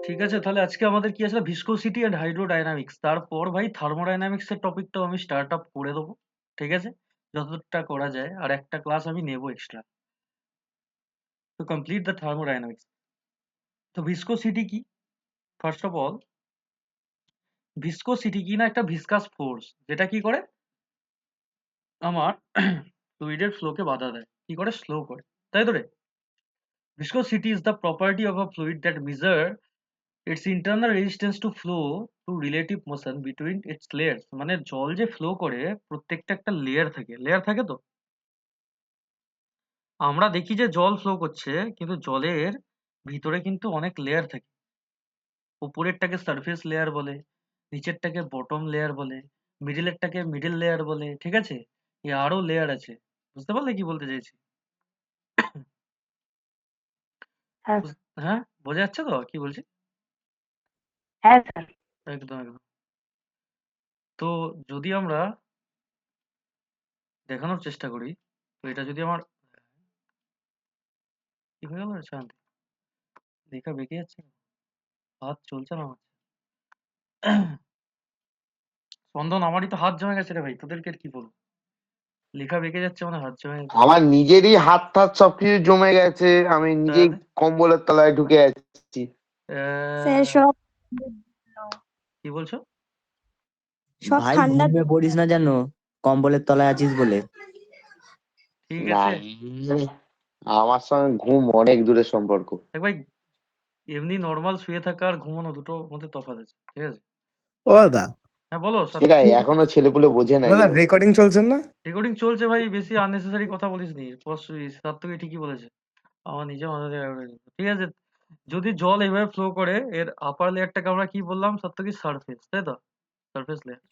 ঠিক আছে, তাহলে আজকে আমাদের কি আছে, ভিসকোসিটি এন্ড হাইড্রোডাইনামিক্স। তারপর ভাই থার্মোডাইনামিক্স এর টপিকটাও আমি স্টার্ট আপ করে দেবো। ঠিক আছে, যতটা করা যায়, আর একটা ক্লাস আমি নেবো extra to complete the thermodynamics. তো ভিসকোসিটি কি? ফার্স্ট অফ অল, ভিসকোসিটি কি না একটা ভিসকাস ফোর্স, যেটা কি করে আমার ফ্লুইডের ফ্লোকে বাধা দেয়, কি করে স্লো করে, তাই তো রে? Viscosity is the property of a fluid that measure its internal resistance to flow to relative motion between its layers। মানে জল যে ফ্লো করে প্রত্যেকটা একটা লেয়ার থাকে তো। আমরা দেখি যে জল ফ্লো করছে, কিন্তু জলের ভিতরে কিন্তু অনেক লেয়ার থাকে। উপরেরটাকে সারফেস লেয়ার বলে, নিচেরটাকে বটম লেয়ার বলে, মিডিলেরটাকে মিডল লেয়ার বলে। ঠিক আছে, এ আরো লেয়ার আছে। বুঝতে পারলে কি বলতে চাইছি? হ্যাঁ হ্যাঁ, বোঝা যাচ্ছে তো কি বলছি? হ্যাঁ স্যার। একদম একদম। তো যদি আমরা দেখানোর চেষ্টা করি, তো এটা যদি আমার কি হয়ে গেল শান্তি, লেখা বেঁকে যাচ্ছে কেন? হাত চলছে না আমার। স্পন্দন, আমারই তো হাত জমে গেছে রে ভাই, তোদেরকে আর কি বলবো, লেখা বেঁকে যাচ্ছে মানে হাত জমে গেছে। আমার নিজেরই হাত টাত সবকিছু জমে গেছে, আমি নিজেই তাহলে কম্বলের তলায় ঢুকে যাচ্ছি। স্যার আহ, সব কি বলছো? সব ভাই ঠান্ডা ঘুমিয়ে পড়িস না যেন, কম্বলের তলায় আছিস বলে। ঠিক না, আছে, আমার সঙ্গে ঘুম অনেক দূরের সম্পর্ক। দেখ ভাই, এমনি নর্মাল শুয়ে থাকা আর ঘুমানো দুটোর মধ্যে তফাৎ আছে। ঠিক আছে, ও দাদা, হ্যাঁ বলো। সেটাই এখনো ছেলেপুলে বোঝে না দাদা এগুলো। রেকর্ডিং চলছে না? রেকর্ডিং চলছে ভাই, বেশি আননেসেসারি কথা বলিস নি। সাত্তকে ঠিকই বলেছে, আমার নিজে মাথা থেকে out হয়ে গেছে। ঠিক আছে, যদি জল এইভাবে ফ্লো করে, এর আপার লেয়ারটাকে আমরা কি বললাম সাত্তকি? সারফেস, তাই তো? Surface layer.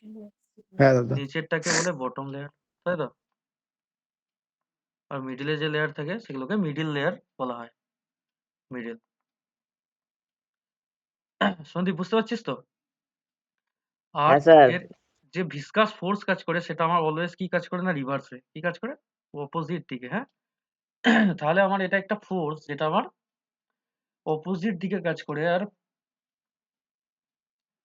হ্যাঁ দাদা। নিচেরটাকে বলে বটম লেয়ার, তাই তো? আর মিডিলে যে লেয়ার থাকে সেগুলোকে মিডিল লেয়ার বলা হয়, মিডিল। সন্দীপ, বুঝতে পারছিস তো? আর হ্যাঁ স্যার। এর যে ভিসকাস ফোর্স কাজ করে, সেটা আমার অলওয়েজ কি কাজ করে না, রিভার্সে কি কাজ করে, অপোজিট দিকে। হ্যাঁ, তাহলে আমার এটা একটা ফোর্স যেটা আমার অপোজিট দিকে কাজ করে আর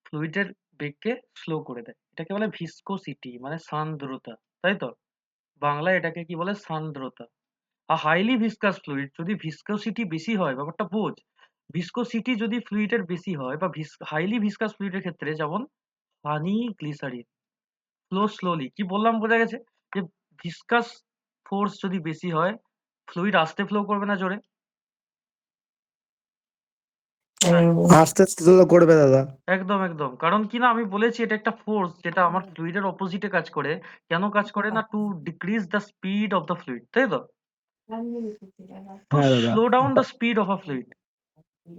ফ্লুইডের বেগকে স্লো করে দেয়। এটাকে বলে ভিসকোসিটি, মানে সান্দ্রতা, তাই তো? বাংলায় এটাকে কি বলে? সান্দ্রতা। আর হাইলি ভিসকাস ফ্লুইড, যদি ভিসকোসিটি বেশি হয়, ব্যাপারটা বোঝ। ভিসকোসিটি যদি ফ্লুইডের বেশি হয় বা হাইলি ভিসকাস ফ্লুইডের ক্ষেত্রে, যেমন পানি, গ্লিসারিন, ফ্লো স্লোলি। কি বললাম, বোঝা গেছে? যে ভিসকাস ফোর্স যদি বেশি হয়, ফ্লুইড আস্তে ফ্লো করবে না জোরে? হ্যাঁ, আস্তে আস্তে তো করবে দাদা। একদম একদম। কারণ কি না, আমি বলেছি এটা একটা ফোর্স যেটা আমার ফ্লুইডের অপোজিটে কাজ করে। কেন কাজ করে না? Two decrease the speed of the fluid, তাই তো? টু হ্যাঁ দাদা। Slow down the speed of a fluid.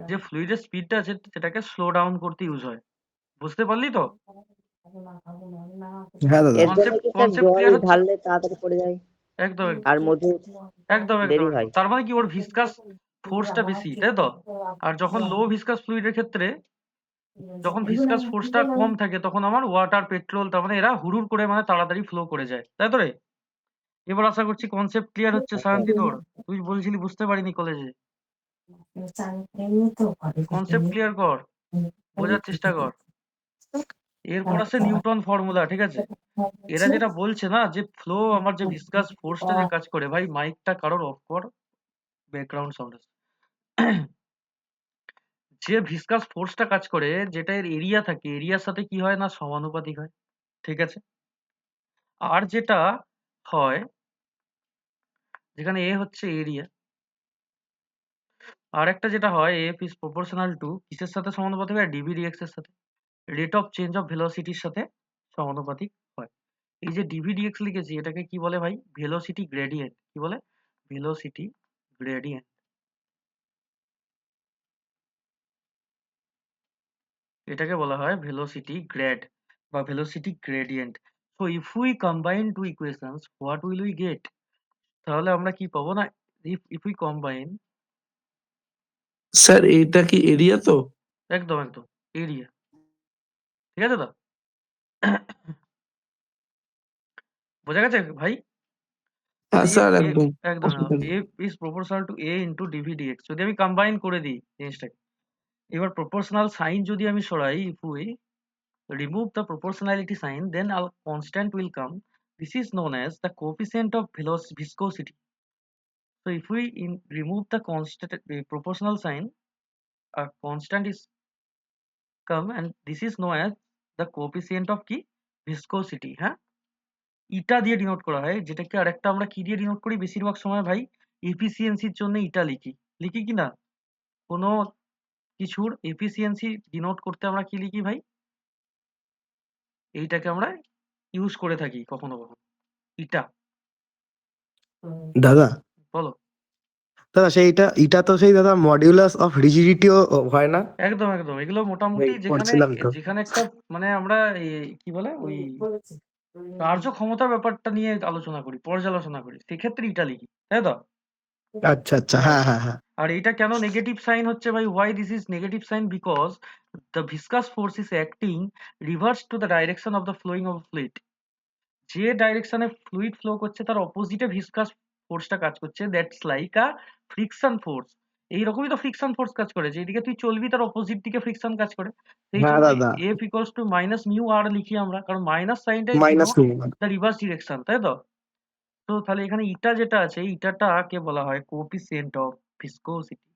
যে ফ্লুইডের স্পিডটা আছে সেটাকে স্লো ডাউন করতে ইউজ হয়। বুঝতে পারলি তো? হ্যাঁ দাদা। এর জন্য কনসেপ্ট কি স্যার কনসেপ্ট জল ক্লিয়ার হচ্ছে? ঢাললে তাড়াতাড়ি পড়ে যায় একদম একদম আর মধু একদম একদম দেরি একদম। হয়? তার মানে কি, ওর ভিসকাস ফোর্সটা বেশি, তাই তো? আর যখন লো ভিসকাস ফ্লুইডের ক্ষেত্রে, যখন ভিসকাস ফোর্সটা কম থাকে, তখন আমার ওয়াটার, পেট্রোল, তার মানে এরা হুড়ুর করে মানে তাড়াতাড়ি ফ্লো করে যায়, তাই তো রে? এবার আশা করছি কনসেপ্ট ক্লিয়ার হচ্ছে শান্তি তোর। তুই বলছিলি বুঝতে পারিনি কলেজে, কনসেপ্ট ক্লিয়ার কর, বোঝার চেষ্টা কর। এরপর আছে নিউটন ফর্মুলা। ঠিক আছে, এরা যেটা বলছে না যে ফ্লো, আমার যে ভিসকাস ফোর্সটা যে কাজ করে, ভাই মাইকটা কারোর অফ কর, ব্যাকগ্রাউন্ড সাউন্ড আছে। যে ভিসকাস ফোর্সটা কাজ করে, যেটা এর এরিয়া থাকে, এরিয়ার সাথে কি হয় না, সমানুপাতিক হয়। ঠিক আছে, আর যেটা হয়, যেখানে এ হচ্ছে এরিয়া, আর একটা যেটা হয়, এফ ইজ প্রপোর্শনাল টু কিসের সাথে সমানুপাতিক হয়? ডিভি ডিএক্স এর সাথে, রেট অফ চেঞ্জ অফ ভেলোসিটির সাথে সমানুপাতিক হয়। এই যে ডিভি ডিএক্স লিখেছি, এটাকে কি বলে ভাই? Velocity gradient. কি বলে? Velocity gradient. এটাকে বলা হয় ভেলোসিটি গ্রেড বা velocity gradient. So if we combine two equations, what will we get? তাহলে আমরা কি পাবো না, ইফ উই কম্বাইন, স্যার এইটা কি এরিয়া তো? একদম একদম এরিয়া। ঠিক আছে তো? বোঝা গেছে ভাই? হ্যাঁ যদি স্যার, এ, একদম। একদম অসুবিধা নেই। A is proportional to a into dv dx, যদি আমি কম্বাইন করে দিই জিনিসটাকে, এবার proportional sign যদি আমি সরাই, if we remove the proportionality sign, then our constant will come. This is known as the coefficient of viscosity. So if we remove the constant proportional sign, a constant is come, and this is known as the coefficient of কি viscosity. হ্যাঁ, ইটা দিয়ে denote করা হয়, যেটাকে আরেকটা আমরা কি দিয়ে ডিনোট করি বেশিরভাগ সময় ভাই, এফিসিয়েন্সির জন্য ইটা লিখি, লিখি কি না? কোনো কিছুর এফিসিয়েন্সি ডিনোট করতে আমরা কি লিখি ভাই? এইটাকে আমরা ইউজ করে থাকি কখনো কখনো, ইটা। দাদা বলো। দাদা সেইটা ইটা তো সেই দাদা মডিউলাস অফ রিজিডিটিও হয় না? একদম একদম, এগুলো মোটামুটি এই যেখানে পড়ছিলাম তো। যেখানে একটা মানে আমরা কি বলে ওই কার্যক্ষমতার ব্যাপারটা নিয়ে আলোচনা করি, পর্যালোচনা করি, সেক্ষেত্রে ইটা লিখি, তাই তো? আচ্ছা আচ্ছা, হ্যাঁ, হ্যাঁ হ্যাঁ হ্যাঁ। আর এটা কেন নেগেটিভ সাইন হচ্ছে ভাই? Why this is negative sign? Because the viscous force is acting reverse to the direction of the flowing of fluid. যে ডাইরেকশনে ফ্লুইড ফ্লো করছে তার অপোজিটে ভিসকাস ফোর্সটা কাজ করছে, that's like a friction force. এইরকমই তো ফ্রিকশন ফোর্স কাজ করে, যেদিকে তুই চলবি তার অপোজিট দিকে ফ্রিকশন কাজ করে। সেই হ্যাঁ জন্য দাদা, F equals to minus mu R লিখি আমরা, কারণ মাইনাস সাইনটাই minus denote the reverse direction, তাই তো? তো তাহলে এখানে ইটা যেটা আছে, ইটাটাকে বলা হয় কোএফিসিয়েন্ট অফ ভিসকোসিটি,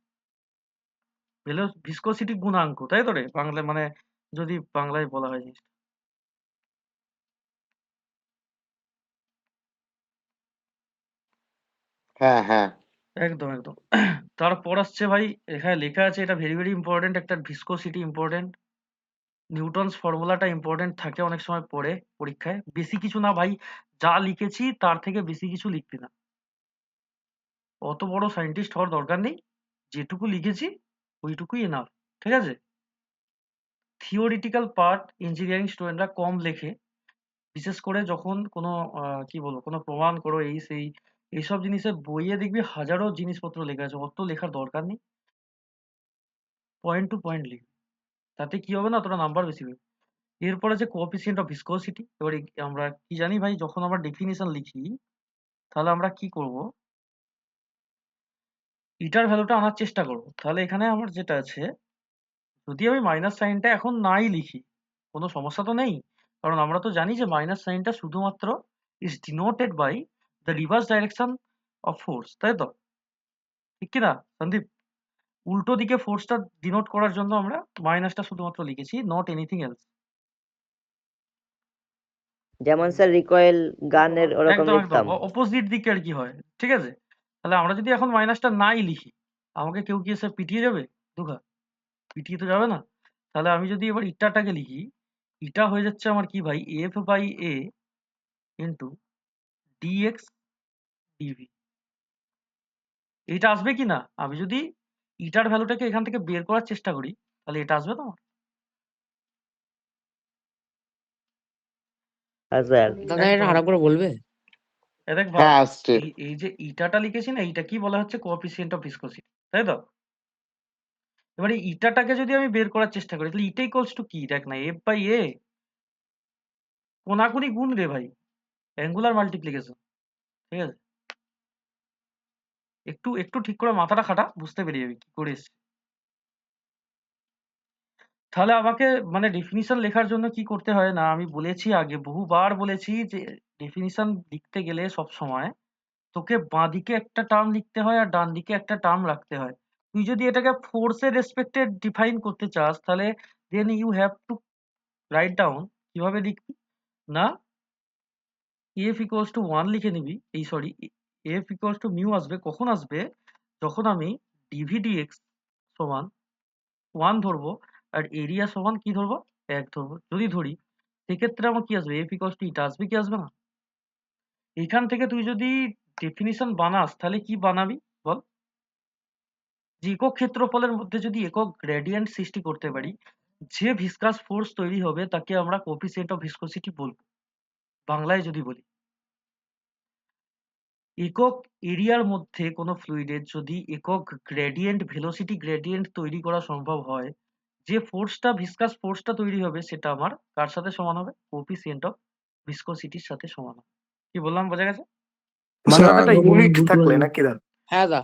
ভিসকোসিটি গুণাঙ্ক, তাই তো রে বাংলায়, মানে যদি বাংলায় বলা হয় জিনিসটা। হ্যাঁ হ্যাঁ। একদম একদম। তারপর আসছে ভাই, এখানে লেখা আছে, এটা ভেরি ভেরি ইম্পর্টেন্ট, একটা ভিসকোসিটি ইম্পর্টেন্ট, নিউটনস ফর্মুলাটা ইম্পর্টেন্ট থাকে অনেক সময় পড়ে পরীক্ষায়। বেশি কিছু না ভাই, যা লিখেছি তার থেকে বেশি কিছু লিখবি না, অত বড় সায়েন্টিস্ট হওয়ার দরকার নেই, যেটুকু লিখেছি ওইটুকুই এনাফ, ঠিক আছে? থিওরিটিক্যাল পার্ট ইঞ্জিনিয়ারিং স্টুডেন্টরা কম লেখে, বিশেষ করে যখন কোনো কি বলবো, কোনো প্রমাণ করো এই সেই এইসব জিনিসের বইয়ে দেখবি হাজারো জিনিসপত্র লেখা আছে, অত লেখার দরকার নেই, পয়েন্ট টু পয়েন্ট লিখ, তাতে কি হবে না, তোরা নাম্বার বেশি পাবি। এরপর আছে কোএফিসিয়েন্ট অফ ভিসকোসিটি। এবারে আমরা কি জানি ভাই, যখন আমরা ডেফিনিশন লিখি তাহলে আমরা কি করব, ইটার ভ্যালুটা আনার চেষ্টা করব। তাহলে এখানে আমার যেটা আছে, যদি আমি মাইনাস সাইনটা এখন নাই লিখি কোনো সমস্যা তো নেই, কারণ আমরা তো জানি যে মাইনাস সাইনটা শুধুমাত্র is denoted by the reverse direction of force, তাই তো? ঠিক কি না সন্দীপ? উল্টো দিকে ফোর্সটা ডিনোট করার জন্য আমরা মাইনাসটা শুধুমাত্র লিখেছি, নট এনিথিং এলস। যেমন স্যার রিকয়েল গানের ওরকম একদম একদম, লিখতাম। অপোজিট দিকে আর কি হয়, ঠিক আছে? তাহলে আমরা যদি এখন মাইনাসটা নাই লিখি, আমাকে কেউ কি এসে পিটিয়ে যাবে? দুঘা পিটিয়ে তো যাবে না। তাহলে আমি যদি এবার ইটাটাকে লিখি, ইটা হয়ে যাচ্ছে আমার কি ভাই, F by A into dx dv. এইটা আসবে কি না? আমি যদি ইটার ভ্যালুটাকে এখান থেকে বের করার চেষ্টা করি, তাহলে এটা আসবে তোমার? হ্যাঁ স্যার। দাদা এটা আরেকবার বলবে? দেখ ভাব, হ্যাঁ আসছে। এই যে ইটাটা লিখেছি না, এইটা কি বলা হচ্ছে কোএফিসিয়েন্ট অফ ভিসকোসিটি, তাই তো? এবারে ইটাটাকে যদি আমি বের করার চেষ্টা করি, তাহলে ইটা ইকুয়ালস টু কি? দেখ না, এফ বাই এ কোনাকুনি গুণ রে ভাই, অ্যাঙ্গুলার মাল্টিপ্লিকেশন, ঠিক আছে? একটু একটু ঠিক করে মাথাটা খাটা, বুঝতে পেরে যাবি কি করে এসছে। তাহলে আমাকে মানে ডেফিনিশন লেখার জন্য কি করতে হয় না, আমি বলেছি আগে, বহুবার বলেছি যে ডেফিনিশন লিখতে গেলে সব সময় তোকে বাঁদিকে একটা টার্ম লিখতে হয় আর ডান দিকে একটা টার্ম রাখতে হয়। তুই যদি এটাকে ফোর্সের রেসপেক্টে ডিফাইন করতে চাস, তাহলে then you have to write down, কিভাবে লিখবি না, এফ ইকুয়ালস টু 1 লিখে নিবি, এই sorry, F equals two mu আসবে কখন আসবে, যখন আমি ডিভি ডিএক্স সমান 1 ধরবো আর এরিয়া সমান কি ধরবো, 1 ধরবো। যদি ধরি সেক্ষেত্রে আমার কি আসবে, এফ ইকুয়ালস টু ইটা আসবে কি আসবে না? এখান থেকে তুই যদি ডেফিনিশন বানাস তাহলে কি বানাবি বল? যে একক ক্ষেত্রফলের মধ্যে যদি একক গ্রেডিয়েন্ট সৃষ্টি করতে পারি, যে ভিসকাস ফোর্স তৈরি হবে তাকে আমরা কোএফিসিয়েন্ট অফ ভিসকোসিটি বলবো, বাংলায় যদি বলি। একক এরিয়ার মধ্যে কোনো ফ্লুইডের যদি একক গ্রেডিয়েন্ট, ভেলোসিটি গ্রেডিয়েন্ট তৈরি করা সম্ভব হয়, যে ফোর্সটা ভিসকাস ফোর্সটা তৈরি হবে সেটা আমার কার সাথে সমান হবে, কোএফিসিয়েন্ট অফ ভিসকোসিটির সাথে সমান হবে। কি বললাম, বোঝা গেছে? মানে স্যার, একটা আরেকবার ইউনিট বলুন থাকলে দুটো। নাকি দাদা? হ্যাঁ দা।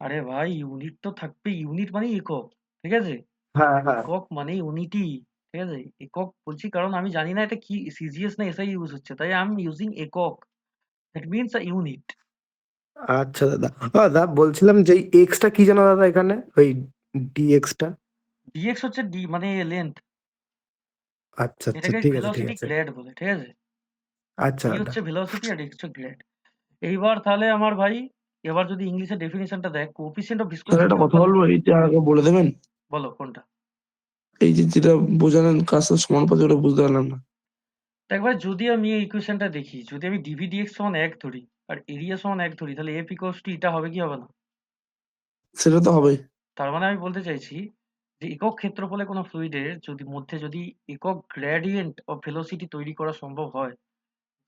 আরে ভাই ইউনিট তো থাকবে, ইউনিট মানে একক, ঠিক আছে? হ্যাঁ হ্যাঁ একক মানে ইউনিটি, ঠিক আছে? একক বলছি কারণ আমি জানি না এটা কি সিজিএস না এসআই ইউজ হচ্ছে, তাই আই এম ইউজিং একক, দ্যাট মিনস আ ইউনিট। আচ্ছা দাদা। দাদা বলছিলাম যে এক্সটা কি জানো দাদা এখানে ওই ডিএক্সটা? ডিএক্স হচ্ছে ডি মানে লেন্থ, আচ্ছা আচ্ছা এটাকে ঠিক আছে ঠিক ভেলোসিটি আছে। গ্রেড বলে, ঠিক আছে? আচ্ছা ডি দাদা। হচ্ছে ভেলোসিটি আর এক্স হচ্ছে গ্রেড। এইবার তাহলে আমার ভাই, এবার যদি ইংলিশে ডেফিনিশনটা দেখ, কোএফিসিয়েন্ট অফ স্যার ভিসকসিটি একটা অফ কথা বলবো, এইটা আগে বলে দেবেন। বলো কোনটা? এই যে যেটা বোঝালেন কার সাথে সমানুপাতিক, ওটা বুঝতে পারলাম না। তো একবার যদি আমি এই ইকুয়েশনটা দেখি, যদি আমি ডিভি ডিএক্স সমান 1 ধরি আর এরিয়া সমান 1 ধরি, তাহলে এফ ইকুয়ালস টু এটা হবে কি হবে না? সেটা তো হবে। তার মানে আমি বলতে চাইছি যে একক ক্ষেত্রফলে কোনো ফ্লুইডের যদি একক গ্রেডিয়েন্ট অফ ভেলোসিটি তৈরি করা সম্ভব হয়,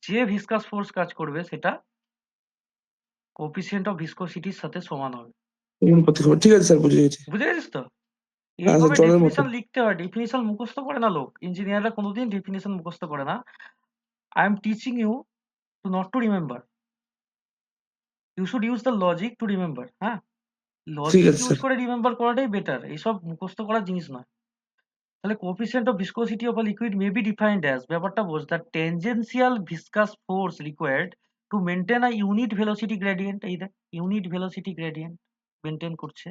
যে ভিসকাস ফোর্স কাজ করবে সেটা কোএফিসিয়েন্ট অফ ভিসকসিটির সাথে সমান হবে। সমানুপাতিক হবে, ঠিক আছে স্যার, বুঝে গেছি। বুঝে গেছিস তো? হ্যাঁ স্যার, এইভাবে জলের মতো। ডেফিনিশন লিখতে হয়, ডেফিনিশন মুখস্থ করে না লোক, ইঞ্জিনিয়াররা কোনোদিন ডেফিনিশন মুখস্থ করে না। I am teaching you to not to remember, you should use the logic to remember. হ্যাঁ, ঠিক লজিক আছে ইউজ স্যার। করে রিমেম্বার করাটাই বেটার, এইসব মুখস্থ করার জিনিস নয়। তাহলে coefficient of viscosity of a liquid may be defined as, ব্যাপারটা বোঝ, the tangential viscous force required to maintain a unit velocity gradient. এই দেখ, ইউনিট ভেলোসিটি গ্রেডিয়েন্ট মেনটেন করছে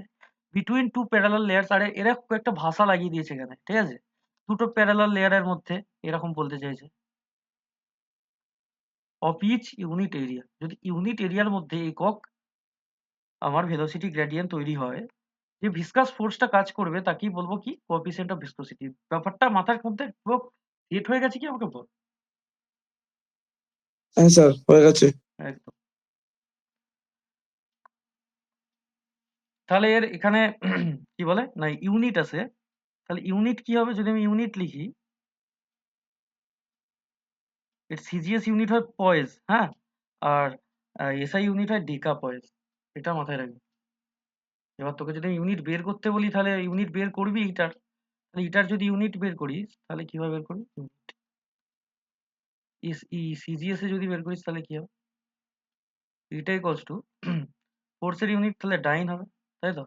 বিটুইন টু প্যারালাল লেয়ার্স। আরে এরা একটা ভাষা লাগিয়ে দিয়েছে এখানে, ঠিক আছে? দুটো প্যারালাল লেয়ারের মধ্যে এরকম বলতে চাইছে, অফ ইচ ইউনিট এরিয়া। যদি ইউনিট এরিয়ার মধ্যে একক আমার ভেলোসিটি গ্রেডিয়েন্ট তৈরি হয়, যে ভিসকাস ফোর্সটা কাজ করবে তাকেই বলবো কি কোএফিসিয়েন্ট অফ ভিসকসিটি। ব্যাপারটা মাথার মধ্যে পুরো সেট হয়ে গেছে কি আমাকে বল? হ্যাঁ স্যার, হয়ে গেছে। একদম। তাহলে এর এখানে কি বলে না ইউনিট আছে, তাহলে ইউনিট কি হবে যদি আমি ইউনিট লিখি? এর সিজিএস ইউনিট হয় পয়েজ, হ্যাঁ, আর এসআই ইউনিট হয় ডেকা পয়েজ, এটা মাথায় রাখবি। এবার তোকে যদি ইউনিট বের করতে বলি তাহলে ইউনিট বের করবি ইটার, তাহলে ইটার যদি ইউনিট বের করিস তাহলে কিভাবে বের করবি? সিজিএস এ যদি বের করিস তাহলে কি হবে? এটা ইকুয়ালস টু ফোর্সের ইউনিট তাহলে ডাইন হবে, তাই তো?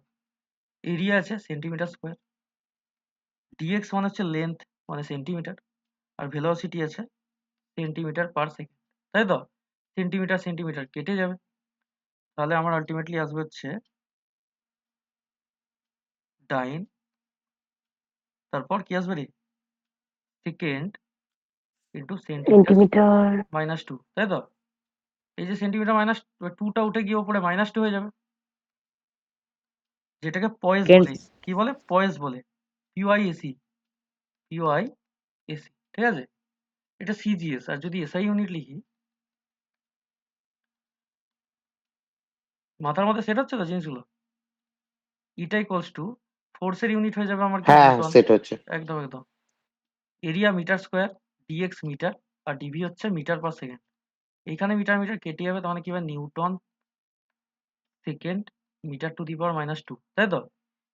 এরিয়া আছে সেন্টিমিটার স্কোয়ার, ডিএক্স মানে হচ্ছে লেন্থ মানে সেন্টিমিটার, আর ভেলোসিটি আছে সেন্টিমিটার পার সেকেন্ড, তাই তো? সেন্টিমিটার সেন্টিমিটার কেটে যাবে, তাহলে আমার আলটিমেটলি আসবে হচ্ছে ডাইন, তারপর কি আসবে রে? Second into centimeter centimeter. Minus two, তাই তো? এই যে সেন্টিমিটার মাইনাস টুটা উঠে গিয়ে ওপরে মাইনাস টু হয়ে যাবে, যেটাকে পয়েজ সেকেন্ড। বলে। কি বলে? পয়েজ বলে, পিওআইএসি, পিওআইএসি, ঠিক আছে? এটা সিজিএস। আর যদি এসআই ইউনিট লিখি, মাথার মধ্যে সেট হচ্ছে তো জিনিসগুলো? ইটা ইকুয়ালস টু ফোর্সের ইউনিট হয়ে যাবে আমার কি? হ্যাঁ নিউটন। সেট হচ্ছে। একদম একদম। Area metre square, dx metre, আর ডিভি হচ্ছে মিটার পার সেকেন্ড। এইখানে মিটার মিটার কেটে যাবে, তার মানে কি হবে? Newton second metre to the power minus two, তাই তো?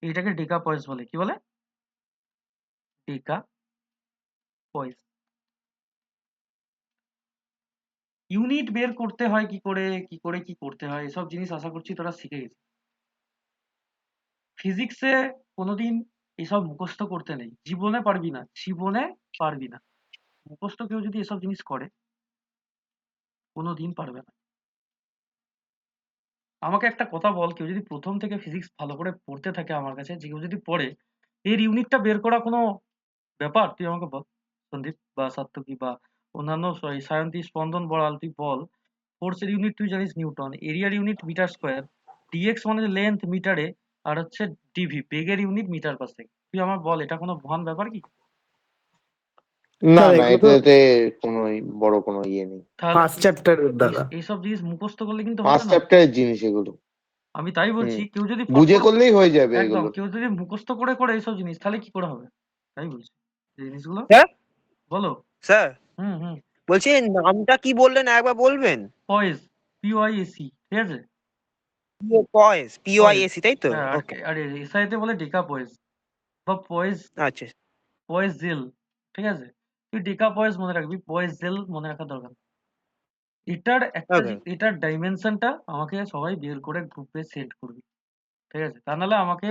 এইটাকে ডেকা পয়েস বলে। কি বলে? ডেকা পয়েস। ইউনিট বের করতে হয় কি করে, কি করতে হয়, এসব জিনিস আশা করছি তোরা শিখে গেছিস। ফিজিক্সে কোনোদিন এসব মুখস্থ করতে নেই, জীবনে পারবি না, জীবনে পারবি না। মুখস্থ কেউ যদি এসব জিনিস করে কোনোদিন পারবে না। আমাকে একটা কথা বল, কেউ যদি প্রথম থেকে ফিজিক্স ভালো করে পড়তে থাকে আমার কাছে, যে কেউ যদি পড়ে, এর ইউনিটটা বের করা কোনো ব্যাপার? তুই আমাকে বল, সন্দীপ বা সাত্তকী বা অন্যান্য সায়ন্তী, স্পন্দন, বড়াল, তুই বল। ফোর্সের ইউনিট তুই জানিস নিউটন, এরিয়ার ইউনিট মিটার স্কোয়ার, ডিএক্স মানে লেন্থ মিটারে, আর হচ্ছে ডিভি বেগের ইউনিট মিটার পার সেকেন্ড। তুই আমার বল, এটা কোনো মহান ব্যাপার কি? না স্যার না, এগুলো তো এটাতে কোনো বড় কোনো ইয়ে নেই। তাহলে ফার্স্ট চ্যাপ্টার দাদা। এইসব জিনিস মুখস্থ করলে কিন্তু হবে ফার্স্ট না। চ্যাপ্টারের জিনিস এগুলো। আমি তাই হুম, বলছি, কেউ যদি বুঝে পরপর করলেই হয়ে যাবে একদম, এগুলো। কেউ যদি মুখস্থ করে করে এইসব জিনিস, তাহলে কি করে হবে? তাই বলছি এই জিনিসগুলো স্যার বলো। স্যার হুম হুম। বলছি নামটা কি বললেন একবার বলবেন? পয়েজ, পিওআইএসি, ঠিক আছে? পয়েস, পয়েজ, POISE, তাই তো? হ্যাঁ। ওকে। আর এসআইতে বলে ডেকা পয়েজ বা পয়েজ, আচ্ছা। পয়েজ জেল, ঠিক আছে? তুই ডেকা পয়েজ মনে রাখবি, পয়েজ জেল মনে রাখার দরকার নেই। এটার একটা ওকে। এটার ডাইমেনশনটা আমাকে সবাই বের করে গ্রুপে সেন্ড করবি, ঠিক আছে? তা নাহলে আমাকে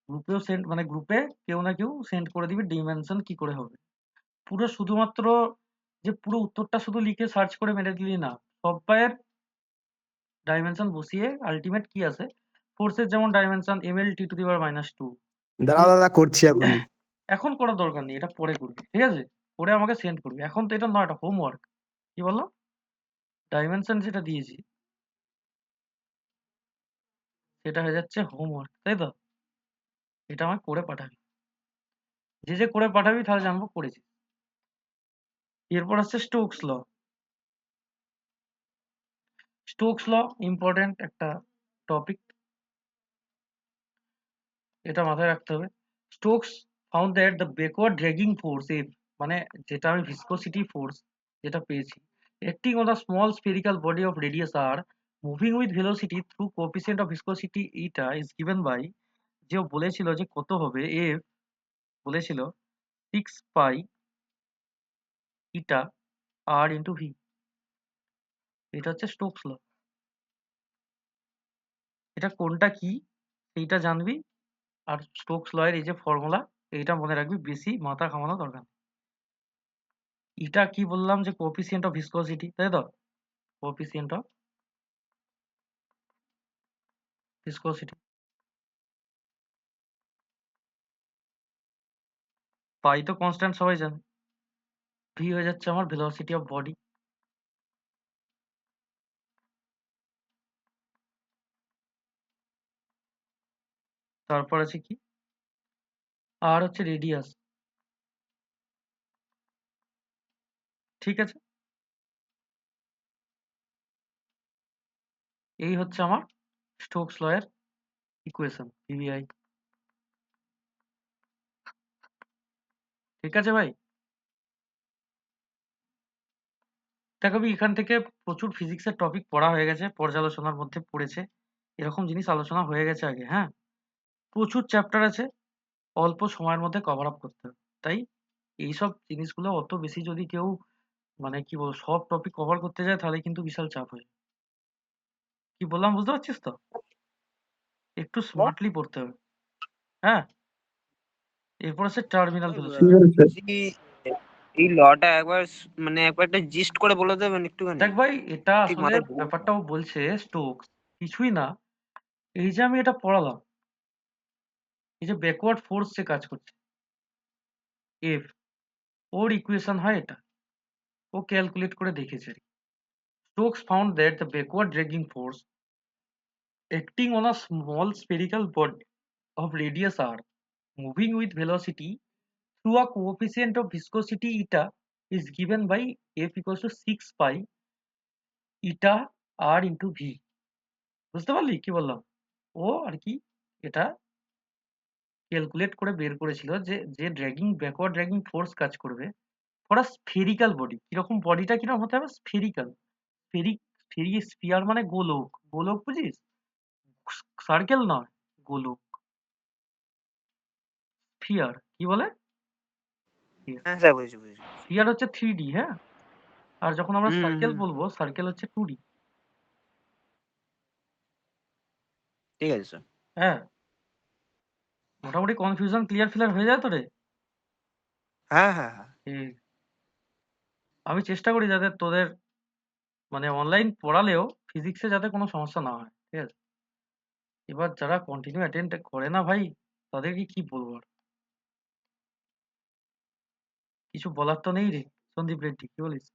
গ্রুপেও সেন্ড মানে গ্রুপে কেউ না কেউ সেন্ড করে দিবি ডিমেনশন কি করে হবে। পুরো শুধুমাত্র যে পুরো উত্তরটা শুধু লিখে সার্চ করে মেরে দিলি না, সবাইয়ের ডাইমেনশন বসিয়ে আলটিমেট কি আছে, ফোর্সের যেমন ডাইমেনশন ml t⁻²। দাঁড়াও দাদা, করছি এখনই। এখন করার দরকার নেই, এটা পরে করবি, ঠিক আছে? পরে আমাকে সেন্ড করবি, এখন তো এটা নয়, এটা হোমওয়ার্ক। কি বললাম? ডাইমেনশন যেটা দিয়েছি সেটা হয়ে যাচ্ছে হোমওয়ার্ক, তাই তো? এটা আমাকে করে পাঠাবি, যে করে পাঠাবি তাহলে জানবো করেছি। এরপর আসছে স্টোকস ল। স্টোকস ল ইম্পর্টেন্ট একটা টপিক, এটা মাথায় রাখতে হবে। Stokes found that the backward dragging force F, মানে যেটা আমি ভিসকোসিটি ফোর্স যেটা পেয়েছি, acting on a small spherical body of radius r moving with velocity through coefficient of viscosity eta is given by, যে ও বলেছিল যে কত হবে f, বলেছিল 6 পাই ইটা r ইন্টু v। এটা হচ্ছে স্টোকস ল। এটা কোনটা কি সেইটা জানবি, আর স্টোকস ল এর এই যে ফর্মুলা এইটা মনে রাখবি, বেশি মাথা ঘামানো দরকার নেই। এটা কি বললাম যে কোএফিসিয়েন্ট অফ ভিসকোসিটি, তাই তো? কোএফিসিয়েন্ট অফ ভিসকোসিটি, পাই তো কনস্ট্যান্ট সবাই জানে, ভি হয়ে যাচ্ছে আমার ভেলোসিটি অফ বডি। তারপর আছে কি, আর হচ্ছে রেডিয়াস, ঠিক আছে? এই হচ্ছে আমার স্টোকস ল এর ইকুয়েশন, ভিভিআই। ঠিক আছে ভাই? দেখাবি এখান থেকে প্রচুর ফিজিক্সের টপিক পড়া হয়ে গেছে, পর্যালোচনার মধ্যে পড়েছে, এরকম জিনিস আলোচনা হয়ে গেছে আগে, হ্যাঁ? প্রচুর চ্যাপ্টার আছে, অল্প সময়ের মধ্যে কভার আপ করতে হবে। তাই এইসব জিনিসগুলো অত বেশি যদি কেউ মানে কি বলবো সব টপিক কভার করতে যায় তাহলে কিন্তু বিশাল চাপ হয়ে যায়। কি বললাম বুঝতে পারছিস তো? একটু স্মার্টলি পড়তে হবে, হ্যাঁ? এরপর আছে টার্মিনাল ভেলোসিটি। ঠিক আছে। বলছি, এই লটা একবার মানে একবার একটা জিস্ট করে বলে দেবেন একটুখানি। দেখ ভাই, এটা ঠিক আসলে মাথায় ঢুকছে না। ব্যাপারটা ও বলছে স্টোকস কিছুই না, এই যে আমি এটা পড়ালাম, এই যে ব্যাকওয়ার্ড ফোর্স যে কাজ করছে এফ, ওর ইকুয়েশন হয় এটা, ও ক্যালকুলেট করে দেখেছে। Stokes found that the backward dragging force acting on a small spherical body of radius r moving with velocity through a coefficient of viscosity eta is given by f equals to 6 pi eta r into v। বুঝতে পারলি কি বললাম? ও আর কি এটা calculate করে বের করেছিল যে যে ড্র্যাগিং ব্যাকওয়ার্ড ড্র্যাগিং ফোর্স কাজ করবে ফর আ স্ফেরিক্যাল বডি। কিরকম বডিটা কিরকম হতে হবে? স্ফেরিক্যাল। স্ফিয়ার মানে গোলক, গোলক বুঝিস? সার্কেল নয়, গোলক। স্ফিয়ার কি বলে? হ্যাঁ স্যার, বুঝেছি বুঝেছি। স্ফিয়ার হচ্ছে 3D, হ্যাঁ? আর যখন আমরা হুম সার্কেল হুম, বলবো, সার্কেল হচ্ছে 2D। ঠিক আছে স্যার। হ্যাঁ, মোটামুটি কনফিউশন ক্লিয়ার ফিলার হয়ে যায় তো রে? হ্যাঁ হ্যাঁ হ্যাঁ। ঠিক। আমি চেষ্টা করি যাতে তোদের মানে অনলাইন পড়ালেও ফিজিক্সে যাতে কোনো সমস্যা না হয়, ঠিক আছে? এবার যারা কন্টিনিউ অ্যাটেন্ড করে না ভাই, তাদেরকে কি বলবো আর? কিছু বলার তো নেই রে সন্দীপ রেড্ডি, কি বলিস?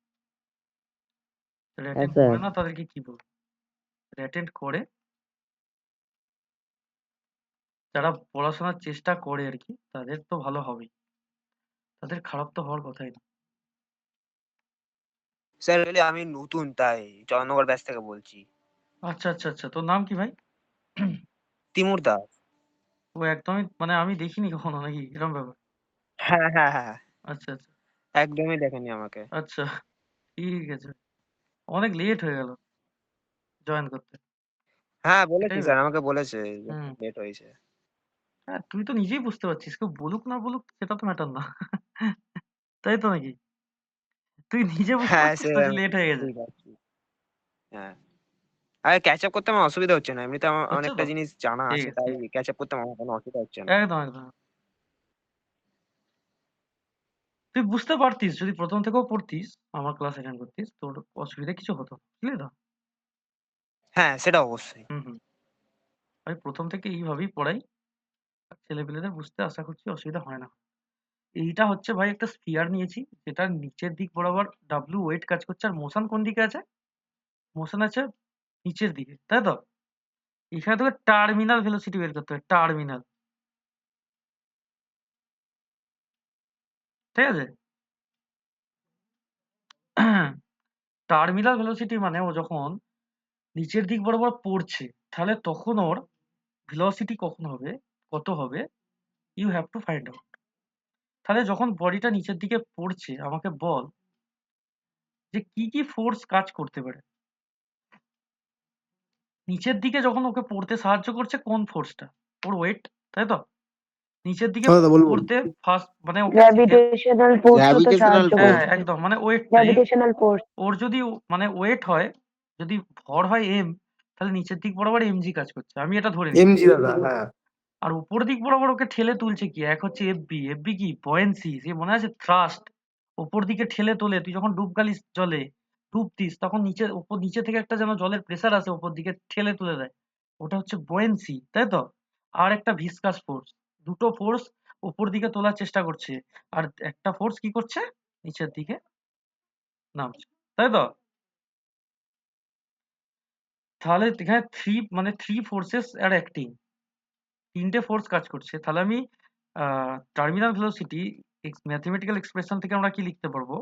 যারা হ্যাঁ অ্যাটেন্ড স্যার। করে না তাদেরকে কি বলবো? অ্যাটেন্ড করে, যারা পড়াশোনার চেষ্টা করে আর কি, তাদের তো ভালো হবেই, তাদের খারাপ তো হওয়ার কথাই না। স্যার বলে আমি নতুন, তাই জয়নগর ব্যাচ থেকে বলছি। আচ্ছা আচ্ছা আচ্ছা, তোর নাম কি ভাই? তিমুর দাস। ও একদমই মানে আমি দেখিনি কখনো, নাকি এরকম ব্যাপার? হ্যাঁ হ্যাঁ হ্যাঁ, আচ্ছা আচ্ছা একদমই দেখেনি আমাকে। আচ্ছা, ঠিক আছে। অনেক লেট হয়ে গেল জয়েন করতে, হ্যাঁ বলেছি এটাই স্যার, ব্যাপার। আমাকে বলেছে হুম, লেট হয়েছে। হ্যাঁ তুই তো নিজেই বুঝতে পারছিস, কেউ বলুক না বলুক সেটা তো ম্যাটার না। তাই তো নাকি? তুই নিজে বুঝতে হ্যাঁ পারছিস তো স্যার, যে লেট হয়ে গেছে। বুঝতে পারছি। হ্যাঁ আর ক্যাচ আপ করতে আমার অসুবিধা হচ্ছে না, এমনিতে আমার হচ্ছে অনেকটা তো? জিনিস জানা ঠিক আছে, আছে, তাই ঠিক আছে। ক্যাচ আপ করতে আমার কোনো অসুবিধা হচ্ছে না। একদম, একদম। তুই বুঝতে পারতিস যদি প্রথম থেকেও পড়তিস, আমার ক্লাস অ্যাটেন্ড করতিস, তোর অসুবিধা কিছু হতো না। বুঝলি তো? হ্যাঁ, সেটা অবশ্যই। হুম, হুম। আমি প্রথম থেকে এইভাবেই পড়াই। আর ছেলেপেলেদের বুঝতে আশা করছি অসুবিধা হয় না। এইটা হচ্ছে ভাই একটা স্ফিয়ার নিয়েছি, যেটার নিচের দিক বরাবর ডাব্লু ওয়েট কাজ করছে, আর মোশন কোন দিকে আছে? মোশন আছে নিচের দিকে, তাই তো? এখানে তোকে টার্মিনাল ভেলোসিটি বের করতে হবে, টার্মিনাল। ঠিক আছে? টার্মিনাল ভেলোসিটি মানে ও যখন নিচের দিক বরাবর পড়ছে, তাহলে তখন ওর ভেলোসিটি কখন হবে, কত হবে, you have to find out. তাহলে যখন বডিটা নিচের দিকে পড়ছে, আমাকে বল যে কি কি ফোর্স কাজ করতে পারে। নিচের দিকে যখন ওকে পড়তে সাহায্য করছে কোন ফোর্সটা? ওর ওয়েট, তাই তো? নিচের দিকে দাদা বলবো। পড়তে ফার্স্ট মানে ওকে গ্র্যাভিটেশনাল ফোর্সও তো গ্র্যাভিটেশনাল সাহায্য হ্যাঁ ফোর্স। করছে। একদম, মানে ওয়েটটাই গ্র্যাভিটেশনাল ফোর্স। ওর যদি মানে ওয়েট হয়, যদি ভর হয় এম, তাহলে নিচের দিক বরাবর mg কাজ করছে, আমি এটা ধরে নিই। এমজি দাদা, হ্যাঁ। আর উপর দিক বরাবর ওকে ঠেলে তুলছে কি? এক হচ্ছে এফবি, এফবি কি বয়েন্সি, সে মনে আছে থ্রাস্ট, ওপর দিকে ঠেলে তোলে। তুই যখন ডুব গালিস জলে ডুবতিস, তখন নিচে উপর নিচে থেকে একটা যেন জলের প্রেসার আসে, ওপর দিকে ঠেলে তুলে দেয়, ওটা হচ্ছে বয়েন্সি, তাই তো? আর একটা ভিসকাস ফোর্স, দুটো ফোর্স উপর দিকে তোলার চেষ্টা করছে, আর একটা ফোর্স কি করছে? নিচের দিকে নামছে, তাই তো? তাহলে এখানে থ্রি ফোর্সেস আর অ্যাক্টিং, তিনটে ফোর্স কাজ করছে। তাহলে আমি টার্মিনাল ভেলোসিটি ম্যাথমেটিক্যাল এক্সপ্রেশন থেকে আমরা কি লিখতে পারবো?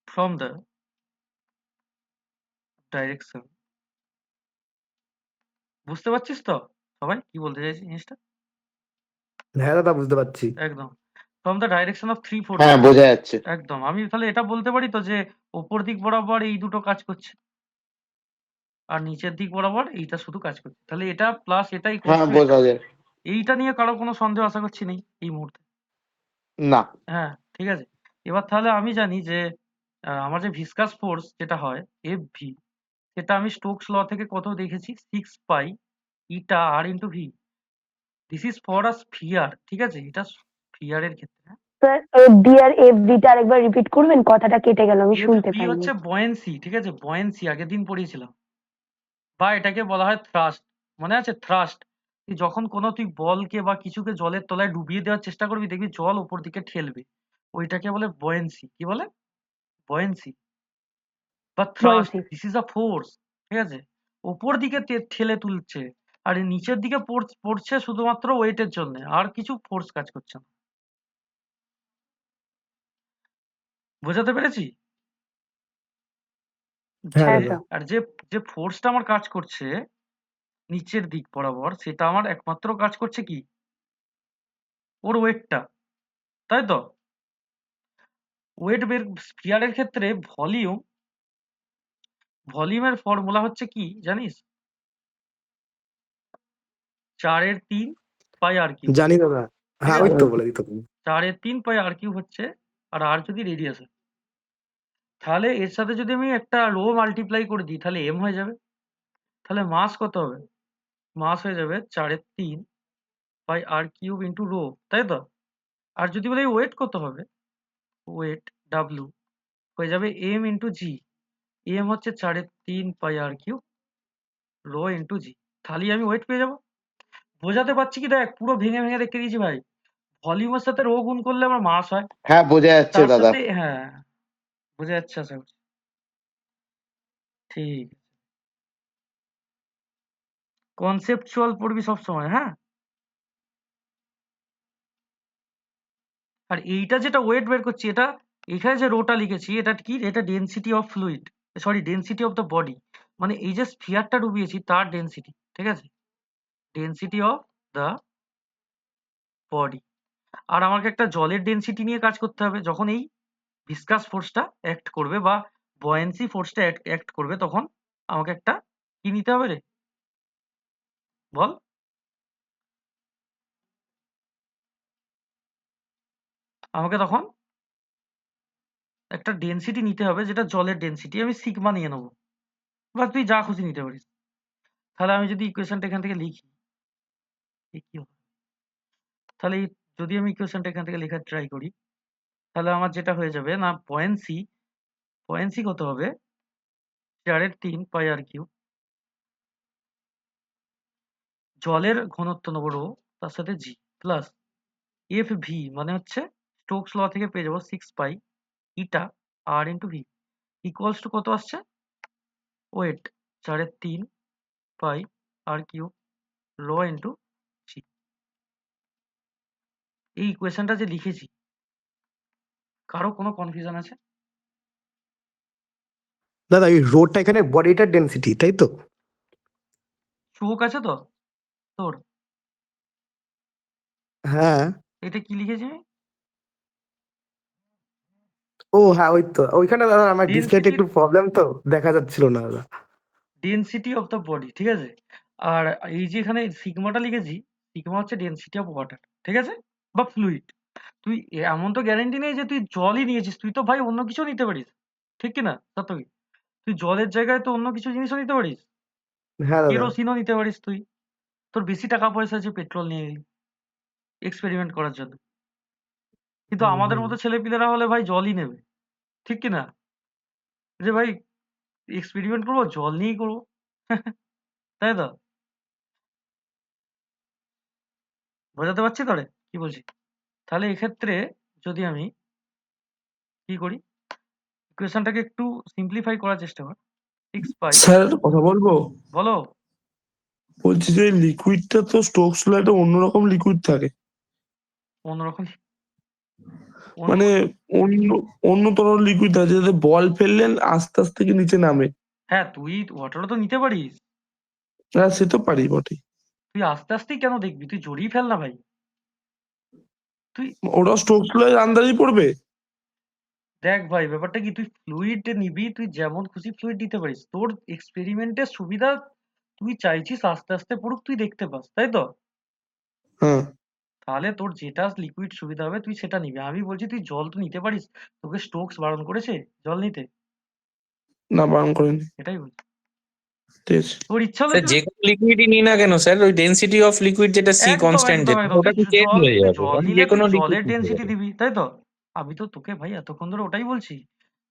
ফ্রম দ্য ডাইরেকশন, বুঝতে পারছিস তো সবাই কি বলতে চাইছি জিনিসটা? হ্যাঁ দাদা, বুঝতে পারছি। একদম, from the direction of three হ্যাঁ, ফোর্সেস। বোঝা যাচ্ছে। একদম, আমি তাহলে এটা বলতে পারি তো যে ওপর দিক বরাবর এই দুটো কাজ করছে, আর নিচের দিক বরাবর এইটা শুধু কাজ করছে। তাহলে এটা প্লাস এটা ইকুয়ালস হ্যাঁ, টু এটা। বোঝা যায়। এইটা নিয়ে কারো কোনো সন্দেহ আশা করছি নেই এই মুহূর্তে। না। হ্যাঁ, ঠিক আছে। এবার তাহলে আমি জানি যে আমার যে ভিসকাস ফোর্স যেটা হয় এফ ভি, সেটা আমি স্টোকস ল থেকে কত দেখেছি? 6 pi eta r into v. This is for a sphere, ঠিক আছে? এটা স্ফিয়ারের ক্ষেত্রে। স্যার এফডি আর এফভিটা আরেকবার রিপিট করবেন, কথাটা কেটে গেল, আমি এফ শুনতে ভি পাইনি। হচ্ছে বয়েন্সি, ঠিক আছে? বয়েন্সি আগের দিন পড়িয়েছিলাম, বা এটাকে বলা হয় থ্রাস্ট, মনে আছে? থ্রাস্ট। তুই যখন কোনো তুই বলকে বা কিছুকে জলের তলায় ডুবিয়ে দেওয়ার চেষ্টা করবি, দেখবি জল ওপর দিকে ঠেলবে, ওইটাকে বলে বয়েন্সি। কি বলে? বয়েন্সি বা থ্রাস্ট। বলছি। দিস ইজ আ ফোর্স, ঠিক আছে? ওপর দিকে ঠেলে তুলছে, আর এই নিচের দিকে পড়ছে শুধুমাত্র ওয়েটের জন্য, আর কিছু ফোর্স কাজ করছে না। বোঝাতে পেরেছি? হ্যাঁ হ্যাঁ দাদা। স্যার। আর যে যে ফোর্সটা আমার কাজ করছে নিচের দিক বরাবর, সেটা আমার একমাত্র কাজ করছে কি? ওর ওয়েটটা, তাই তো? ওয়েট বের স্ফিয়ারের ক্ষেত্রে ভলিউমের ফর্মুলা হচ্ছে কি জানিস? 4/3 পাই আর কিউব, জানি দাদা। ঠিক হ্যাঁ, ওই আছে? তো বলে দিত তুমি। 4/3 পাই আর কিউব হচ্ছে, আর আর যদি রেডিয়াস হয়, তাহলে এর সাথে যদি আমি একটা রো মাল্টিপ্লাই করে দিই, তাহলে এম হয়ে যাবে। তাহলে মাস কত হবে? মাস হয়ে যাবে 4/3 পাই আর কিউব ইন্টু রো, তাই তো? আর যদি বলি ওয়েট কত হবে, ওয়েট ডাব্লু হয়ে যাবে এম ইন্টু জি। এম হচ্ছে 3.5 পাই আর কিউব রো ইন্টু জি। তাহলেই আমি ওয়েট পেয়ে যাবো। বোঝাতে পারছি কি? দেখ, পুরো ভেঙে ভেঙে দেখে দিয়েছি ভাই। ভলিউমের সাথে রো গুণ করলে আমার মাস হয়, হ্যাঁ, বোঝা যাচ্ছে তার দাদা। সাথে হ্যাঁ, বোঝা যাচ্ছে আশা করছি। ঠিক, কনসেপচুয়াল পড়বি সবসময়, হ্যাঁ? আর এইটা যেটা ওয়েট বের করছি, এটা এখানে যে রোটা লিখেছি, এটা কি? এটা density of fluid, sorry density of the body, মানে এই যে স্ফিয়ারটা ডুবিয়েছি তার ডেনসিটি, ঠিক আছে? Density of the body. আর আমাকে একটা জলের ডেনসিটি নিয়ে কাজ করতে হবে। যখন এই ভিসকাস ফোর্সটা অ্যাক্ট করবে বা বয়েন্সি ফোর্সটা অ্যাক্ট করবে, তখন আমাকে একটা কি নিতে হবে রে? বল। আমাকে তখন একটা ডেনসিটি নিতে হবে যেটা জলের ডেনসিটি, আমি সিগমা নিয়ে নেবো, বা তুই যা খুশি নিতে পারিস। তাহলে আমি যদি ইকুয়েশনটা এখান থেকে লিখি, কি হবে? তাহলে যদি আমি ইকুয়েশনটা এখান থেকে লেখার ট্রাই করি, তাহলে আমার যেটা হয়ে যাবে না, পয়েন্ট সি কত হবে, 4/3 পাই আর কিউব, জলের ঘনত্ব নেবো রো, তার সাথে জি প্লাস এফ ভি, মানে হচ্ছে স্টোকস ল থেকে পেয়ে যাবো 6 pi eta r into V equals to কত আসছে, ওয়েট 4/3 পাই আর কিউব ল ইন্টু জি। এই ইকুয়েশনটা যে লিখেছি, কারো কোনো কনফিউশন আছে? দাদা এই রোডটা এখানে বডিটার ডেন্সিটি, তাই তো? চোখ আছে তো তোর? হ্যাঁ। এটা কি লিখেছি আমি? ও হ্যাঁ, ওই তো ওইখানে দাদা আমার ডিসপ্লেটা ডেনসিটি, একটু প্রবলেম, তো দেখা যাচ্ছিল না দাদা। ডেনসিটি অফ দ্য বডি, ঠিক আছে? আর এই যে এখানে সিগমাটা লিখেছি, সিগমা হচ্ছে ডেনসিটি অফ ওয়াটার, ঠিক আছে, বা ফ্লুইড। তুই এমন তো গ্যারেন্টি নেই যে তুই জলই নিয়েছিস, তুই তো ভাই অন্য কিছু নিতে পারিস, ঠিক কি না সাত্তকি? তুই জলের জায়গায় তো অন্য কিছু জিনিসও নিতে পারিস, হ্যাঁ দাদা। কেরোসিনও নিতে পারিস তুই। তোর বেশি টাকা পয়সা আছে, পেট্রোল নিয়ে নিলি এক্সপেরিমেন্ট করার জন্য। কিন্তু হুম, আমাদের হুম। মতো ছেলেপিলেরা হলে ভাই জলই নেবে, ঠিক কি না? যে ভাই এক্সপেরিমেন্ট করবো, জল নিয়েই করবো। তাই তো? বোঝাতে পারছি তো রে কি বলছি? তাহলে এক্ষেত্রে যদি আমি কি করি, ইকুয়েশনটাকে একটু সিম্পলিফাই করার চেষ্টা কর। 6 পাই, স্যার একটা কথা বলবো? বলো। বলছি যে লিকুইডটা তো স্টোকস ল একটা অন্যরকম লিকুইড থাকে, অন্যরকম অন্য মানে অন্য অন্য তরল লিকুইড আছে যাতে বল ফেললেন আস্তে আস্তে কি নিচে নামে। হ্যাঁ, তুই ওয়াটারও তো নিতে পারিস। হ্যাঁ সে তো পারি বটে। তুই আস্তে আস্তেই কেন দেখবি, তুই জড়িয়ে ফেল না ভাই। তুই ওটা স্টোকস ল এর আন্ডারেই পড়বে। দেখ ভাই, ব্যাপারটা কি, তুই ফ্লুইড নিবি, তুই যেমন খুশি ফ্লুইড নিতে পারিস, তোর এক্সপেরিমেন্টের সুবিধা তুই চাইছিস আস্তে আস্তে পড়ুক, তুই দেখতে পাস, তাই তো? হ্যাঁ। তাহলে তোর যেটা লিকুইড সুবিধা হবে তুই সেটা নিবি। আমি বলছি তুই জল তো নিতে পারিস, তোকে স্টোকস বারণ করেছে জল নিতে? না বারণ করেনি। এটাই বলছি, ঠিক আছে। তোর ইচ্ছা হলে স্যার তুই যে কোনো লিকুইডই নিই না কেন স্যার, ওই ডেনসিটি অফ লিকুইড যেটা সি একদম কনস্ট্যান্ট একদম যেটা, একদম ওটা তো চেঞ্জ হয়ে তুই যাবে, জল মানে নিলে যে তুই কোনো লিকুইড জলের নিতে ডেনসিটি পারে। দিবি, তাই তো? আমি তো তোকে ভাই এতক্ষণ ধরে ওটাই বলছি,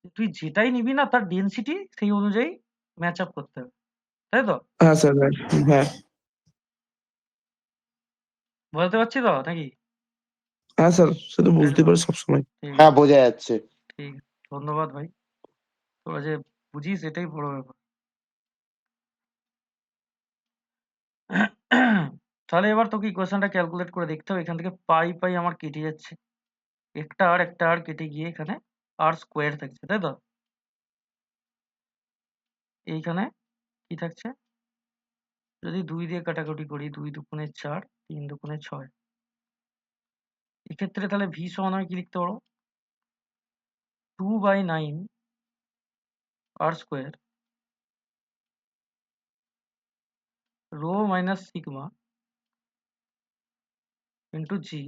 যে তুই যেটাই নিবি না তার ডেনসিটি সেই অনুযায়ী ম্যাচ আপ করতে হবে, তাই তো? হ্যাঁ স্যার হ্যাঁ। হ্যাঁ। বুঝতে পারছি তো নাকি? হ্যাঁ স্যার সে তো বুঝতে একদম পারে সবসময়। ঠিক হ্যাঁ, আছে, বোঝা যাচ্ছে। ঠিক আছে। ধন্যবাদ ভাই, তোরা যে বুঝিস এটাই বড় ব্যাপার। তাহলে এবার তোকে ইকুয়েশনটা ক্যালকুলেট করে দেখতে হবে। এখান থেকে পাই পাই আমার কেটে যাচ্ছে, একটা আর কেটে গিয়ে এখানে আর স্কোয়ার থাকছে, তাই তো? এইখানে কি থাকছে, যদি 2 দিয়ে কাটাকুটি করি, 2 দুগুণে 4, 3 দুগুণে 6, এক্ষেত্রে তাহলে ভি সমান আমি কি লিখতে পারবো, 2/9 r square rho minus sigma into g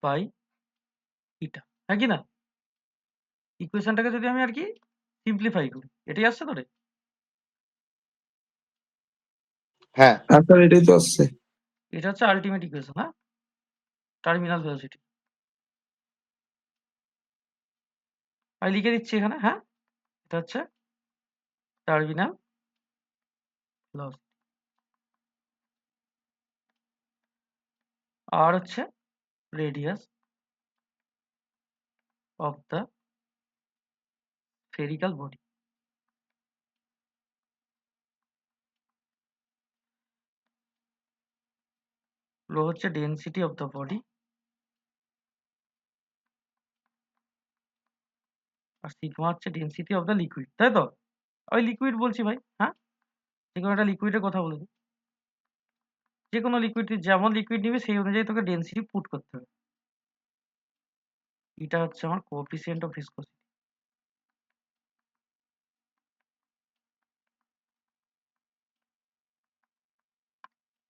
by eta, হ্যাঁ কি না? ইকুয়েশনটাকে যদি আমি আর কি সিম্পলিফাই করি, এটাই আসছে তো রে? হ্যাঁ, হ্যাঁ স্যার এটাই তো আসছে। এটা হচ্ছে আলটিমেট ইকুয়েশন, হ্যাঁ, টার্মিনাল ভেলোসিটি। আমি লিখে দিচ্ছি এখানে, হ্যাঁ, এটা হচ্ছে টার্মিনাল ভেলোসিটি, আর হচ্ছে radius of the spherical body. Rho হচ্ছে ডেনসিটি অফ দ্য বডি, আর সিগমা হচ্ছে ডেনসিটি অফ দ্য লিকুইড, তাই তো? আমি লিকুইড বলছি ভাই, হ্যাঁ, যে কোনো একটা লিকুইডের কথা বলে দিই। যে কোনো লিকুইড, যেমন লিকুইড নিবি সেই অনুযায়ী তোকে ডেনসিটি পুট করতে হবে। এটা হচ্ছে আমার কোএফিসিয়েন্ট অফ ভিসকোসিটি।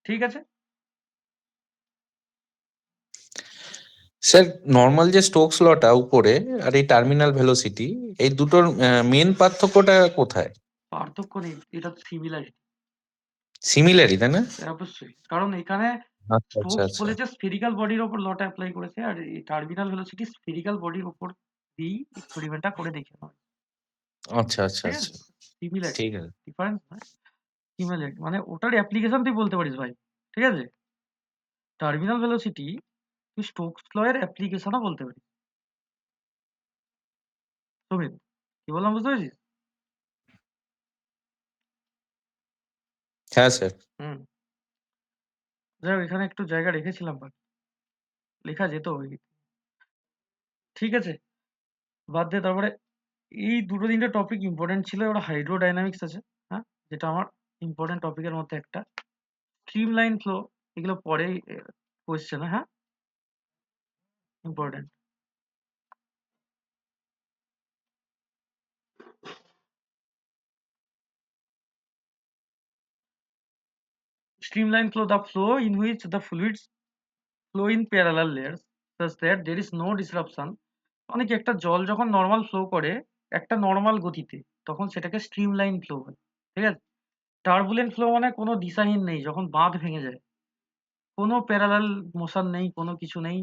ঠিক আছে? স্যার নর্মাল যে স্টোকস লটা উপরে আর এই টার্মিনাল ভেলোসিটি, এই দুটোর মেন পার্থক্যটা কোথায়? পার্থক্য নেই, এটা সিমিলারিটি। সিমিলারই, তাই না? অবশ্যই, কারণ এখানে আচ্ছা আচ্ছা স্টোকস আচ্ছা বলেছে স্ফেরিক্যাল বডির ওপর লটা অ্যাপ্লাই করেছে, আর এই টার্মিনাল ভেলোসিটি স্ফেরিক্যাল বডির ওপর দিয়েই এক্সপেরিমেন্টটা করে দেখানো হয়। আচ্ছা আচ্ছা ঠিক আচ্ছা, আছে, সিমিলারিটি, ঠিক আছে। ডিফারেন্স নয়, সিমিলারিটি মানে ওটার অ্যাপ্লিকেশন তুই বলতে পারিস ভাই। ঠিক আছে, টার্মিনাল ভেলোসিটি তুই স্টোকস ল এর অ্যাপ্লিকেশনও বলতে পারিস। সুমিত, কি বললাম বুঝতে পেরেছিস? হ্যাঁ স্যার। হুম, যাই হোক, এখানে একটু জায়গা রেখেছিলাম বাকি, লেখা যেত ওই। ঠিক আছে, বাদ দে। তারপরে এই দুটো তিনটে টপিক ইম্পর্টেন্ট ছিল, ওটা হাইড্রোডাইনামিক্স আছে, হ্যাঁ, যেটা আমার ইম্পর্টেন্ট টপিকের মধ্যে একটা। স্ট্রিমলাইন ফ্লো, এগুলো পরে কোয়েশ্চেন, হ্যাঁ, important. Streamline flow, the flow in which the fluids flow in parallel layers such that there is no disruption. মানে কি, একটা জল যখন নর্মাল ফ্লো করে একটা নর্মাল গতিতে, তখন সেটাকে স্ট্রিমলাইন ফ্লো বলে। ঠিক আছে, টার্বুলেন্ট ফ্লো মানে কোনো দিশাহীন নেই, যখন বাঁধ ভেঙে যায়, কোনো প্যারালাল মোশন নেই, কোনো কিছু নেই,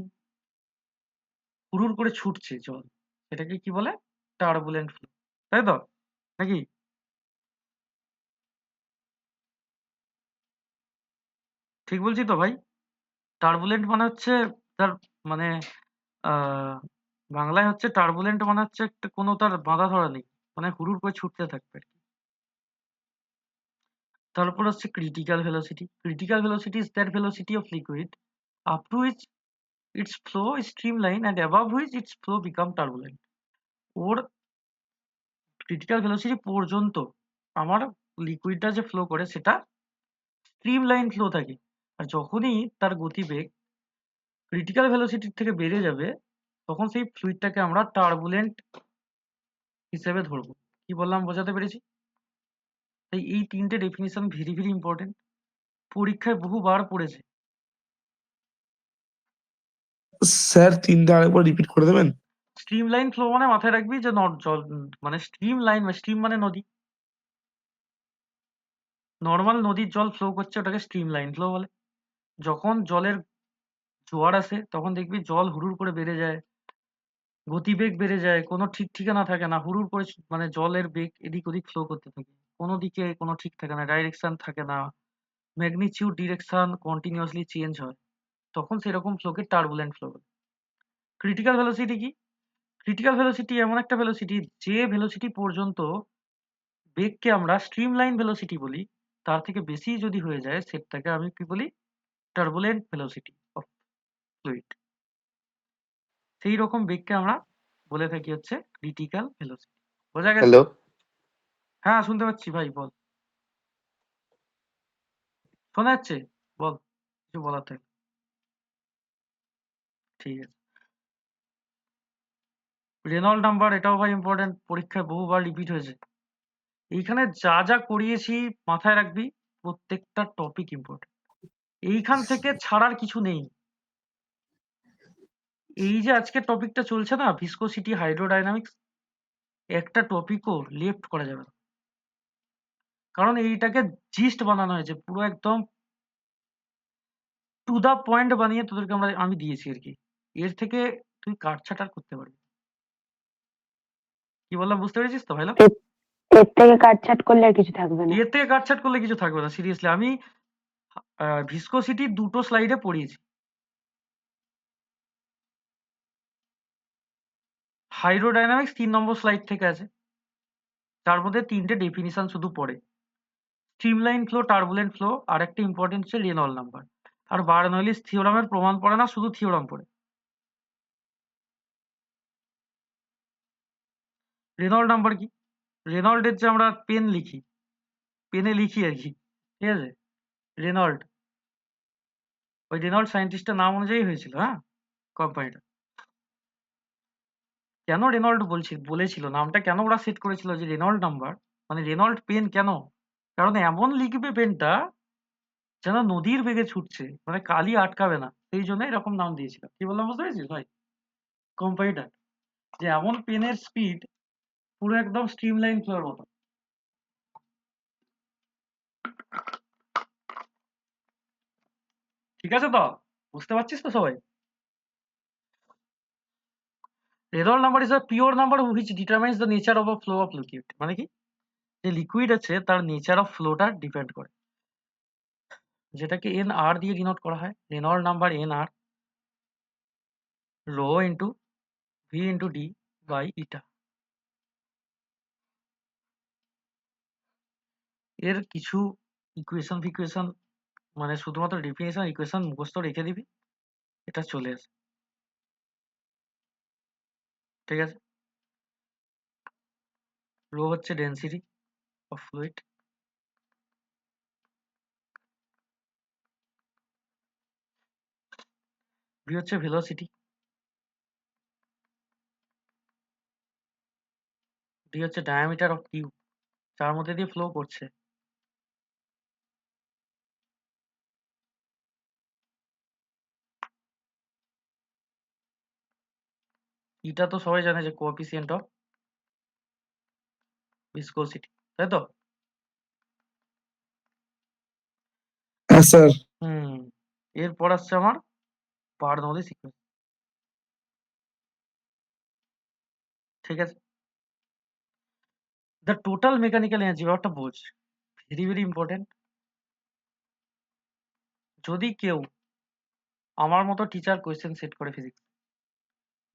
হুড়ুর করে ছুটছে জল, সেটাকে কি বলে? টার্বুলেন্ট ফ্লো, তাই তো নাকি? ঠিক বলছি তো ভাই? টার্বুলেন্ট মানে হচ্ছে তার মানে আহ বাংলায় হচ্ছে টার্বুলেন্ট মানে হচ্ছে একটা কোনো তার বাঁধা ধরা নেই, মানে হুড়ুর করে ছুটতে থাকবে আর কি। তারপর হচ্ছে critical velocity. Critical velocity is that velocity of liquid up to which it's flow is streamline and above which it's flow become turbulent. Or critical velocity পর্যন্ত আমার লিকুইডটা যে ফ্লো করে সেটা স্ট্রিমলাইন ফ্লো থাকে, আর যখনই তার গতিবেগ ক্রিটিক্যাল ভেলোসিটির থেকে বেড়ে যাবে, তখন সেই ফ্লুইডটাকে আমরা টার্বুলেন্ট হিসেবে ধরবো। কি বললাম, বোঝাতে পেরেছি? তাই এই তিনটে ডেফিনিশন ভেরি ভেরি ইম্পর্টেন্ট, পরীক্ষায় বহুবার পড়েছে। স্যার তিনটা আরেকবার রিপিট করে দেবেন? স্ট্রিমলাইন ফ্লো মানে মাথায় রাখবি যে জল মানে স্ট্রিম লাইন, স্ট্রিম মানে নদী, নর্মাল নদীর জল ফ্লো করছে ওটাকে স্ট্রিম লাইন ফ্লো বলে। যখন জলের জোয়ার আসে তখন দেখবি জল হুড়ুর করে বেড়ে যায়, গতিবেগ বেড়ে যায়, কোনো ঠিক ঠিকানা থাকে না, হুড়ুর করে মানে জলের বেগ এদিক ওদিক ফ্লো করতে থাকে, কোনো দিকে কোনো ঠিক থাকে না, ডাইরেকশন থাকে না, ম্যাগনিটিউড ডিরেকশন কন্টিনিউয়াসলি চেঞ্জ হয়, তখন সেরকম ফ্লোকে টার্বুলেন্ট ফ্লো বলে। ক্রিটিক্যাল ভেলোসিটি কি? ক্রিটিক্যাল ভেলোসিটি এমন একটা ভেলোসিটি যে ভেলোসিটি পর্যন্ত বেগকে আমরা স্ট্রিমলাইন ভেলোসিটি বলি, তার থেকে বেশি যদি হয়ে যায় সেটাকে আমি কি বলি? Turbulent velocity of fluid. সেই রকম বেগকে আমরা বলে থাকি হচ্ছে ক্রিটিক্যাল ভেলোসিটি। বোঝা গেছে? হ্যালো, হ্যাঁ, শুনতে পাচ্ছি ভাই, বল। শোনা যাচ্ছে? বল, কিছু বলার থাকে। ঠিক আছে, রেনল্ড নাম্বার, এটাও ভাই ইম্পর্টেন্ট, পরীক্ষায় বহুবার রিপিট হয়েছে। এইখানে যা যা করিয়েছি মাথায় রাখবি, প্রত্যেকটা টপিক ইম্পর্টেন্ট, এইখান থেকে ছাড়ার কিছু নেই। এই যে আজকের টপিকটা চলছে না, ভিসকোসিটি হাইড্রোডাইনামিক্স, একটা টপিকও লেফট করা যাবে না, কারণ এইটাকে জিস্ট বানানো হয়েছে, পুরো একদম টু দা পয়েন্ট বানিয়ে তোদেরকে আমি দিয়েছি আর কি। এর থেকে তুই কাটছাট আর করতে পারবি। কি বললাম বুঝতে পেরেছিস তো ভাই? এর এর থেকে কাটছাট করলে আর কিছু থাকবে না। এর থেকে কাটছাট করলে কিছু থাকবে না, সিরিয়াসলি। আমি ভিসকোসিটি দুটো স্লাইডে পড়িয়েছি, হাইড্রোডাইনামিক্স 3 নম্বর স্লাইড থেকে আছে, তার মধ্যে 3টে ডেফিনিশন শুধু পড়ে, স্ট্রিমলাইন ফ্লো, টার্বুলেন্ট ফ্লো, আর একটা ইম্পর্টেন্ট হচ্ছে রেনল্ড নাম্বার। আর বার্নৌলিস থিওরামের প্রমাণ পড়ে না, শুধু থিওরাম পড়ে। রেনল্ড নাম্বার কি? রেনল্ডের যে আমরা পেন লিখি, পেনে লিখি আর কি, ঠিক আছে, রেনল্ড, ওই রেনল্ড সায়েন্টিস্টের নাম অনুযায়ী হয়েছিল, হ্যাঁ, কোম্পানিটা। কেন রেনল্ড বলেছিল, নামটা কেন ওরা সেট করেছিল যে রেনল্ড নাম্বার, মানে রেনল্ড পেন কেন? কারণ এমন লিখবে পেনটা যেন নদীর বেগে ছুটছে, মানে কালি আটকাবে না, সেই জন্য এরকম নাম দিয়েছিল। কি বললাম বুঝতে পেরেছিস ভাই? কম্পারিটর, যে এমন পেনের স্পিড পুরো একদম স্ট্রিমলাইন ফ্লোর মতো। ঠিক আছে তো? বুঝতে পারছিস তো সবাই? Reynold number is a pure number which determines the nature of a flow of liquid. মানে কি, যে লিকুইড আছে তার নেচার অফ ফ্লোটা ডিপেন্ড করে, যেটাকে এন আর দিয়ে ডিনোট করা হয়। Reynold number N R rho into v into d by eta. এর কিছু ইকুয়েশন ফিকুয়েশন মানে শুধুমাত্র ডেফিনেশন ইকুয়েশন মুখস্থ রেখে দিবি, এটা চলে আসে। ঠিক আছে, রো হচ্ছে ডেন্সিটি অফ ফ্লুইড, ভি হচ্ছে ভেলোসিটি, ডি হচ্ছে ডায়ামিটার অফ টিউব যার মধ্যে দিয়ে ফ্লো করছে, ইটা তো সবাই জানে যে কোএফিসিয়েন্ট অফ ভিসকোসিটি, তাই তো? হ্যাঁ স্যার। এরপর আসছে আমার বার্নৌলিস ইকুয়েশন। ঠিক আছে, দ্য টোটাল মেকানিক্যাল এনার্জি, ব্যাপারটা বোঝ, ভেরি ভেরি ইম্পর্টেন্ট। যদি কেউ আমার মতো টিচার কোয়েশ্চেন সেট করে ফিজিক্স,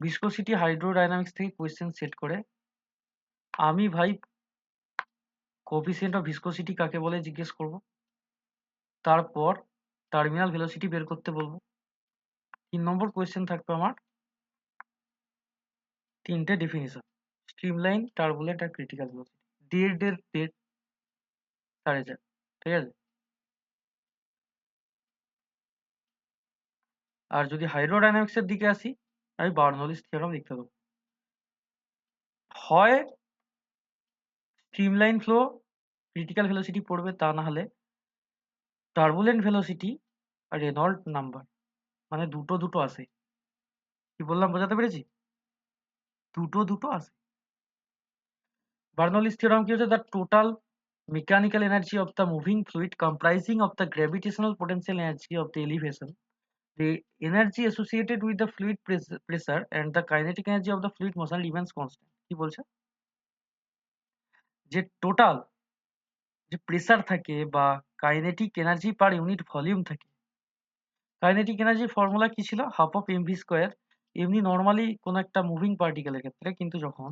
ভিসকোসিটি হাইড্রোডাইনামিক্স থেকে কোয়েশ্চেন সেট করে, আমি ভাই কোএফিসিয়েন্ট অফ ভিসকোসিটি কাকে বলে জিজ্ঞেস করব, তারপর টার্মিনাল ভেলোসিটি বের করতে বলবো। 3 নম্বর কোয়েশ্চেন থাকবে আমার 3টে ডেফিনিশন, স্ট্রিমলাইন, টার্বুলেন্ট আর ক্রিটিক্যাল ভেলোসিটি, ডেট সাড়ে 4। ঠিক আছে, আর যদি হাইড্রোডাইনামিক্স এর দিকে আসি, আমি বার্নৌলিস থিওরেম লিখতে দেবো। হয় স্ট্রিমলাইন ফ্লো ক্রিটিক্যাল ভেলোসিটি পড়বে, তা না হলে টার্বুলেন্ট ভেলোসিটি আর রেনল্ড নাম্বার, মানে দুটো দুটো আসে। কি বললাম বোঝাতে পেরেছি? দুটো দুটো আসে। বার্নৌলিস থিওরেম কি হচ্ছে, the total mechanical energy of the moving fluid comprising of the gravitational potential energy of the elevation, the energy associated with the fluid pressure and the kinetic energy of the fluid motion remains constant. কি বলছে, যে total যে pressure থাকে বা kinetic energy per unit volume থাকে, kinetic এনার্জির formula কি ছিল, হাফ অফ এমভি স্কোয়ার। এমনি নর্মালি কোনো একটা মুভিং পার্টিকেলের ক্ষেত্রে, কিন্তু যখন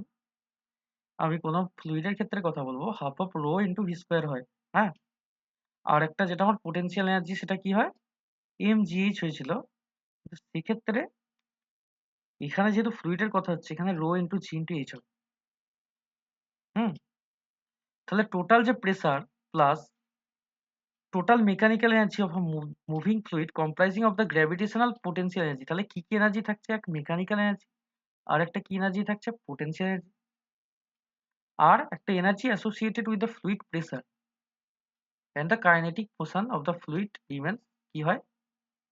আমি কোনো ফ্লুইডের ক্ষেত্রে কথা বলবো, half of rho into V square হয়। হ্যাঁ, আর একটা যেটা আমার পোটেনশিয়াল এনার্জি, সেটা কি হয়, এম জিএইচ হয়েছিল। কিন্তু সেক্ষেত্রে এখানে যেহেতু ফ্লুইডের কথা হচ্ছে, এখানে রো ইন্টু জি ইন্টু এইচ হবে। হুম, তাহলে টোটাল যে pressure plus total mechanical energy of moving fluid comprising of the gravitational potential energy, তাহলে কি কি এনার্জি থাকছে, এক মেকানিক্যাল এনার্জি আর একটা কি এনার্জি থাকছে, পোটেনশিয়াল এনার্জি, আর একটা energy associated with the fluid pressure and the kinetic motion of the fluid remains কি হয়,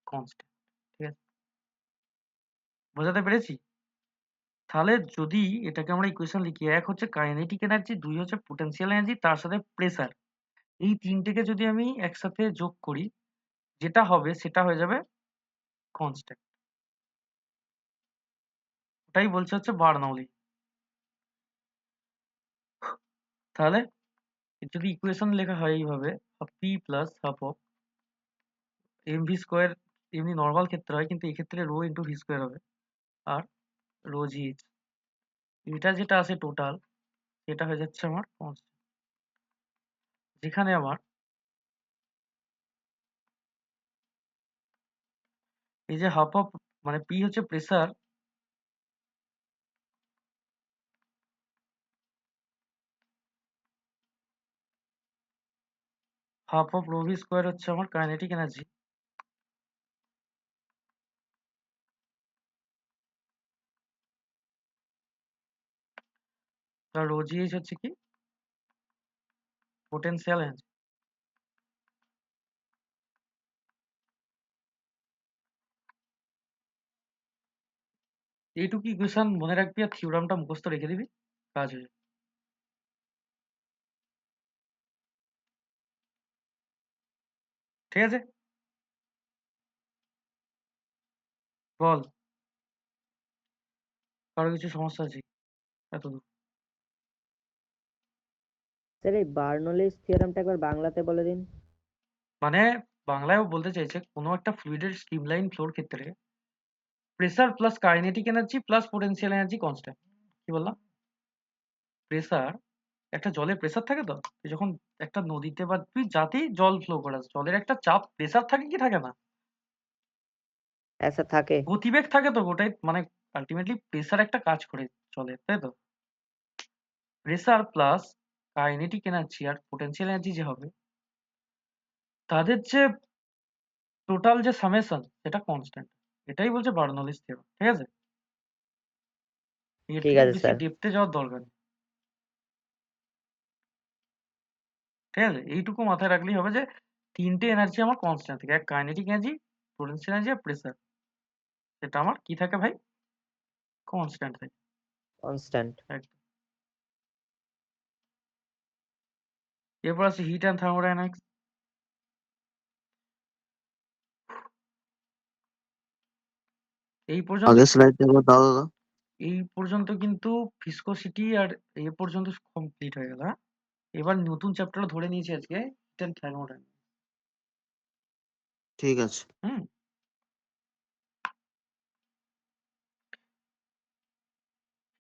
কনস্ট্যান্ট। ঠিক আছে, বোঝাতে পেরেছি? তাহলে যদি এটাকে আমরা ইকুয়েশন লিখি, এক হচ্ছে কাইনেটিক এনার্জি, দুই হচ্ছে পোটেনশিয়াল এনার্জি, তার সাথে প্রেসার, এই তিনটেকে যদি আমি একসাথে যোগ করি, যেটা হবে সেটা হয়ে যাবে কনস্ট্যান্ট। ওটাই বলছে হচ্ছে বার্নৌলি। তাহলে যদি ইকুয়েশন লেখা হয় এইভাবে, p plus half of m v square, এমনি নর্মাল ক্ষেত্রে হয়, কিন্তু এক্ষেত্রে রো ইন্টু ভি স্কোয়ার হবে, আর রো জি এইচ, এটা যেটা আছে টোটাল, সেটা হয়ে যাচ্ছে আমার কনস্ট্যান্ট, যেখানে আমার এই যে হাফ অফ, মানে পি হচ্ছে pressure, half of rho V square হচ্ছে আমার কাইনেটিক এনার্জি, আর রো জি এইচ হচ্ছে কি, পোটেনশিয়াল এনার্জি। এইটুকু ইকুয়েশন মনে রাখবি আর থিওরামটা মুখস্থ রেখে দিবি, কাজ হয়ে যাবে। ঠিক আছে, বল কারো কিছু সমস্যা আছে এতদূর? স্যার এই বার্নৌলিস থিওরামটা একবার বাংলাতে বলে দিন। মানে বাংলায় ও বলতে চাইছে কোনো একটা ফ্লুইডের স্ট্রিমলাইন ফ্লোর ক্ষেত্রে pressure plus kinetic energy plus potential energy constant. কি বললাম? প্রেসার, একটা জলের প্রেসার থাকে তো, তুই যখন একটা নদীতে বা তুই যাতেই জল ফ্লো করাস, জলের একটা চাপ প্রেসার থাকে কি থাকে না? হ্যাঁ স্যার থাকে। গতিবেগ থাকে তো, ওটাই মানে আলটিমেটলি প্রেসার একটা কাজ করে জলের, তাই তো? প্রেসার প্লাস কাইনেটিক এনার্জি আর পোটেনশিয়াল এনার্জি যে হবে, তাদের যে টোটাল যে সামেশন সেটা কনস্ট্যান্ট। এটাই বলছে বার্নৌলিস থিওরাম। ঠিক আছে, এর ঠিক থেকে আছে বেশি স্যার। ডেপথে যাওয়ার দরকার নেই। ঠিক আছে, এইটুকু মাথায় রাখলেই হবে যে তিনটে এনার্জি আমার কনস্ট্যান্ট থাকে, এক কাইনেটিক এনার্জি, পোটেনশিয়াল এনার্জি আর প্রেসার, সেটা আমার কি থাকে ভাই? কনস্ট্যান্ট থাকে কনস্ট্যান্ট। একদম। এরপর আছে হিট অ্যান্ড থার্মোডাইনামিক্স। এই পর্যন্ত আগের স্লাইডটা একবার দাও দাদা। এই পর্যন্ত কিন্তু ভিসকোসিটি আর এ পর্যন্ত কমপ্লিট হয়ে গেল। হ্যাঁ, এবার নতুন চ্যাপ্টার ধরে নিয়েছি আজকে, হিট অ্যান্ড থার্মোডাইনামিক্স। ঠিক আছে। Hmm,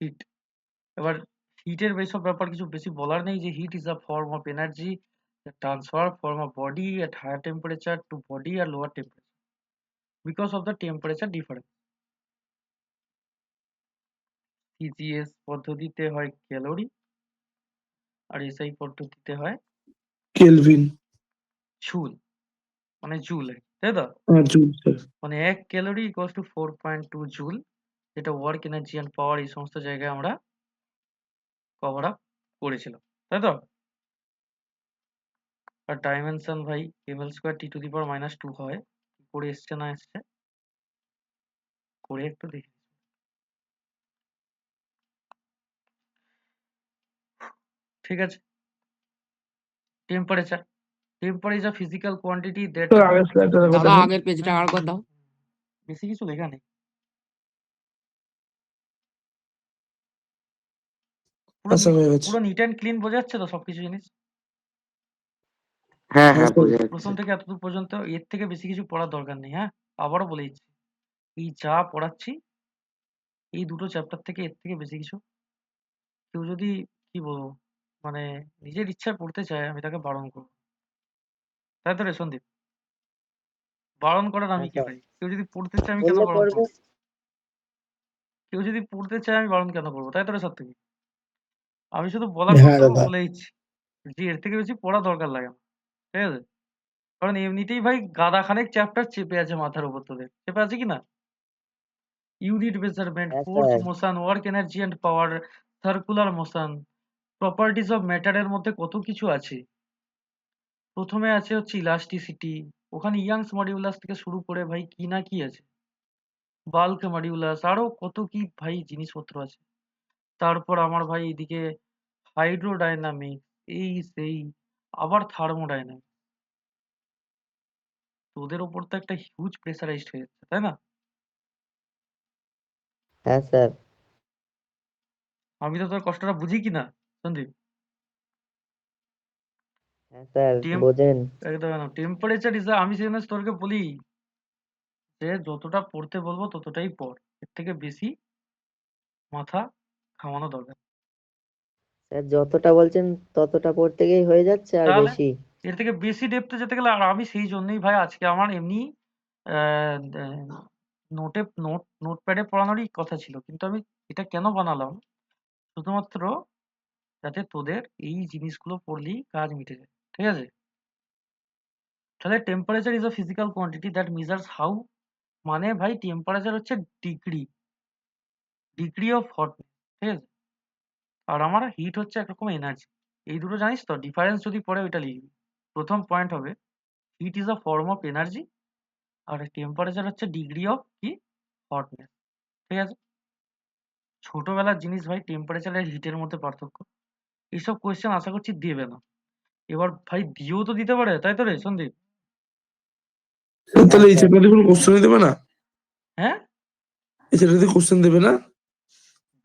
heat. এবার হিটের এইসব ব্যাপার কিছু বেশি বলার নেই, যে heat is a form of energy transfer from a body at higher temperature to body আর lower temperature because of the temperature difference. CGS পদ্ধতিতে হয় ক্যালোরি, আর এসআই পদ্ধতিতে হয় কেলভিন। জুল, মানে জুল, তাই তো? Joule sir. মানে 1 ক্যালোরি ইকুয়ালস টু 4.2 জুল, যেটা ওয়ার্ক এনার্জি অ্যান্ড পাওয়ার এই সমস্ত জায়গায় আমরা কভার আপ করেছিলাম, তাই তো? আর ডাইমেনশন ভাই ml square T to the power -2 হয়। করে এসছে না এসছে করে একটু দেখি। ঠিক আছে, temperature. Temperature is a physical quantity that sir আগের স্লাইডটা একবার দাদা দেখুন। আগের পেজটা আরেকবার দাও। বেশি কিছু লেখা নেই, পুরো আচ্ছা হয়ে গেছে। পুরো নিট অ্যান্ড ক্লিন বোঝা যাচ্ছে তো সবকিছু জিনিস? হ্যাঁ হ্যাঁ হ্যাঁ স্যার। বুঝে প্রথম যাচ্ছে। থেকে এতদূর পর্যন্ত এর থেকে বেশি কিছু পড়ার দরকার নেই। হ্যাঁ, আবারও বলে দিচ্ছি, এই যা পড়াচ্ছি এই দুটো চ্যাপ্টার থেকে এর থেকে বেশি কিছু কেউ যদি, কি বলবো, মানে নিজের ইচ্ছায় পড়তে চায়, আমি তাকে বারণ করবো, তাই তো রে সন্দীপ? বারণ করার আমি হ্যাঁ কে স্যার, ভাই? কেউ যদি পড়তে চায় আমি কেন বললে বারণ পড়বে। করবো? কেউ যদি পড়তে চায় আমি বারণ কেন করবো, তাই তো রে সাত্বিক? আমি শুধু বলার হ্যাঁ কথাগুলো দাদা। বলে দিচ্ছি যে এর থেকে বেশি পড়া দরকার লাগে না। ঠিক আছে, কারণ এমনিতেই ভাই গাদা খানেক চ্যাপ্টার চেপে আছে মাথার উপর, তোদের চেপে আছে কি না? ইউনিট মেজারমেন্ট, হ্যাঁ force, sir. Motion, work energy and power, circular motion, properties of ম্যাটারের মধ্যে কত কিছু আছে। প্রথমে আছে হচ্ছে ইলাস্টিসিটি, ওখানে ইয়াংস মডিউলাস থেকে শুরু করে ভাই কি না কি আছে, বাল্ক মডিউলাস, আরো কত কি ভাই জিনিসপত্র আছে। তারপর আমার ভাই এদিকে হাইড্রোডাইনামিক, এই সেই, আবার থার্মোডাইনামিক। তোদের ওপর তো একটা হিউজ প্রেসারাইজড হয়ে যাচ্ছে, তাই না? হ্যাঁ স্যার। আমি তো তোর কষ্টটা বুঝি কি না সন্দীপ? হ্যাঁ স্যার টেম বোঝেন। একদম টেম্পারেচার ইজ, আমি সেজন্য তোরকে বলি যে যতটা পড়তে বলবো ততটাই পড়, এর থেকে বেশি মাথা ঘামানো দরকার। স্যার যতটা বলছেন ততটা পড়তে গিয়ে হয়ে যাচ্ছে আর তাহলে বেশি। এর থেকে বেশি ডেপথে যেতে গেলে, আর আমি সেই জন্যই ভাই আজকে আমার এমনি নোটে নোটপ্যাডে পড়ানোরই কথা ছিল, কিন্তু আমি এটা কেন বানালাম, শুধুমাত্র যাতে তোদের এই জিনিসগুলো পড়লেই কাজ মিটে যায়। ঠিক আছে, তাহলে temperature is a physical quantity that measures how, মানে ভাই টেম্পারেচার হচ্ছে ডিগ্রি, ডিগ্রি অফ হটনেস। ঠিক আছে, আর আমার হিট হচ্ছে একরকম এনার্জি। এই দুটো জানিস তো, ডিফারেন্স যদি পড়ে ওইটা লিখবি। প্রথম পয়েন্ট হবে heat is a form of energy, আর টেম্পারেচার হচ্ছে ডিগ্রি অফ কি, হটনেস। ঠিক আছে, ছোটবেলার জিনিস ভাই, টেম্পারেচার আর হিটের মধ্যে পার্থক্য। এইসব কোয়েশ্চেন আশা করছি দেবে না। এবার ভাই দিয়েও তো দিতে পারে, তাই তো রে সন্দীপ? স্যার, তাহলে এই স্যার। চ্যাপ্টারে কোনো কোশ্চেনই দেবে না? হ্যাঁ এই চ্যাপ্টারে কোশ্চেন দেবে না?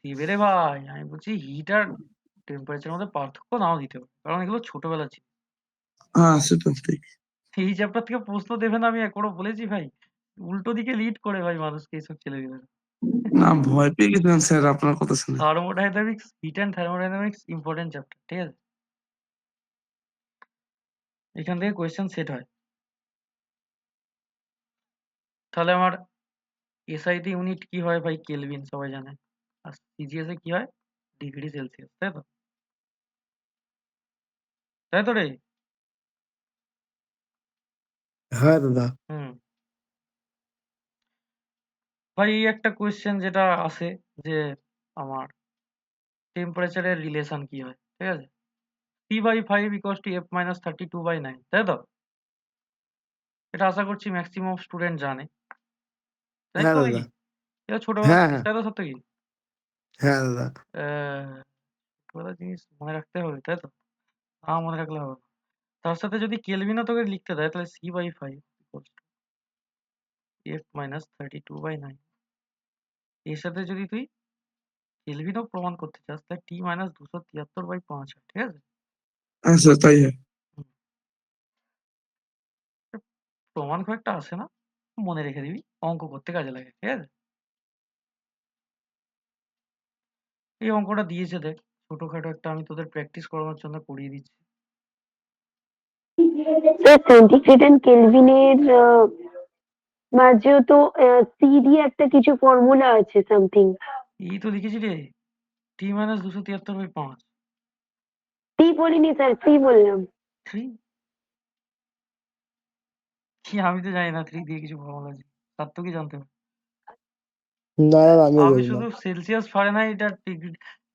দেবে রে ভাই, আমি বলছি হিট আর টেম্পারেচারের মধ্যে পার্থক্য নাও দিতে পারে, কারণ এগুলো ছোটবেলার জিনিস। হ্যাঁ, সেটা ঠিক। এই চ্যাপ্টার থেকে প্রশ্ন দেবে না আমি একবারও বলেছি ভাই? উল্টো দিকে লিড করে ভাই মানুষকে এইসব ছেলেগুলো। না, ভয় পেয়ে গেছিলাম স্যার আপনার কথা শুনে। Thermodynamics, heat and thermodynamics important chapter, ঠিক আছে? এখান থেকে কোয়েশ্চেন সেট হয়। তাহলে আমার এসআইতে ইউনিট কি হয় ভাই? কেলভিন সবাই জানে। আর সিজিএস এ কি হয়? ডিগ্রি সেলসিয়াস, তাই তো? তাই তো রে? হ্যাঁ দাদা। হুম। ভাই এই একটা কোয়েশ্চেন যেটা আসে যে আমার টেম্পারেচারের রিলেশন কি হয়, ঠিক আছে? P/5 ইকুয়ালস টু F-32/9, তাই তো? এটা আশা করছি ম্যাক্সিমাম স্টুডেন্ট জানে, তাই হ্যাঁ তো দাদা। নাকি? এটা ছোটবেলার হ্যাঁ জিনিস, হ্যাঁ তাই তো সত্য কি? হ্যাঁ দাদা। ছোটবেলার জিনিস মনে রাখতে হবে, তাই তো? না মনে রাখলে হবে না। তার সাথে যদি কেলভিনও তোকে লিখতে দেয়, তাহলে C/5 ইকুয়ালস টু F-32/9। এর সাথে যদি তুই কেলভিনও প্রমাণ করতে চাস, তাহলে T-273/5 হয়, ঠিক আছে? হ্যাঁ স্যার, তাই হয়। হুম। প্রমাণ খুব একটা আসে না, মনে রেখে দিবি, অঙ্ক করতে কাজে লাগে, ঠিক আছে? এই অঙ্কটা দিয়েছে দেখ, ছোটখাটো একটা, আমি তোদের প্র্যাকটিস করানোর জন্য করিয়ে দিচ্ছি। স্যার সেন্টিগ্রেড এন্ড কেলভিনের মাঝেও তো সি দিয়ে একটা কিছু ফর্মুলা আছে সামথিং। এই তো লিখেছি রে, T-273/5। সি বলিনি স্যার, সি বললাম। 3? কি আমি তো জানি না 3 দিয়ে কিছু ফর্মুলা আছে, তার তো কি জানতে হবে? না দাদা, আমিও আমি বুঝলাম। শুধু সেলসিয়াস, ফারেনহাইট আর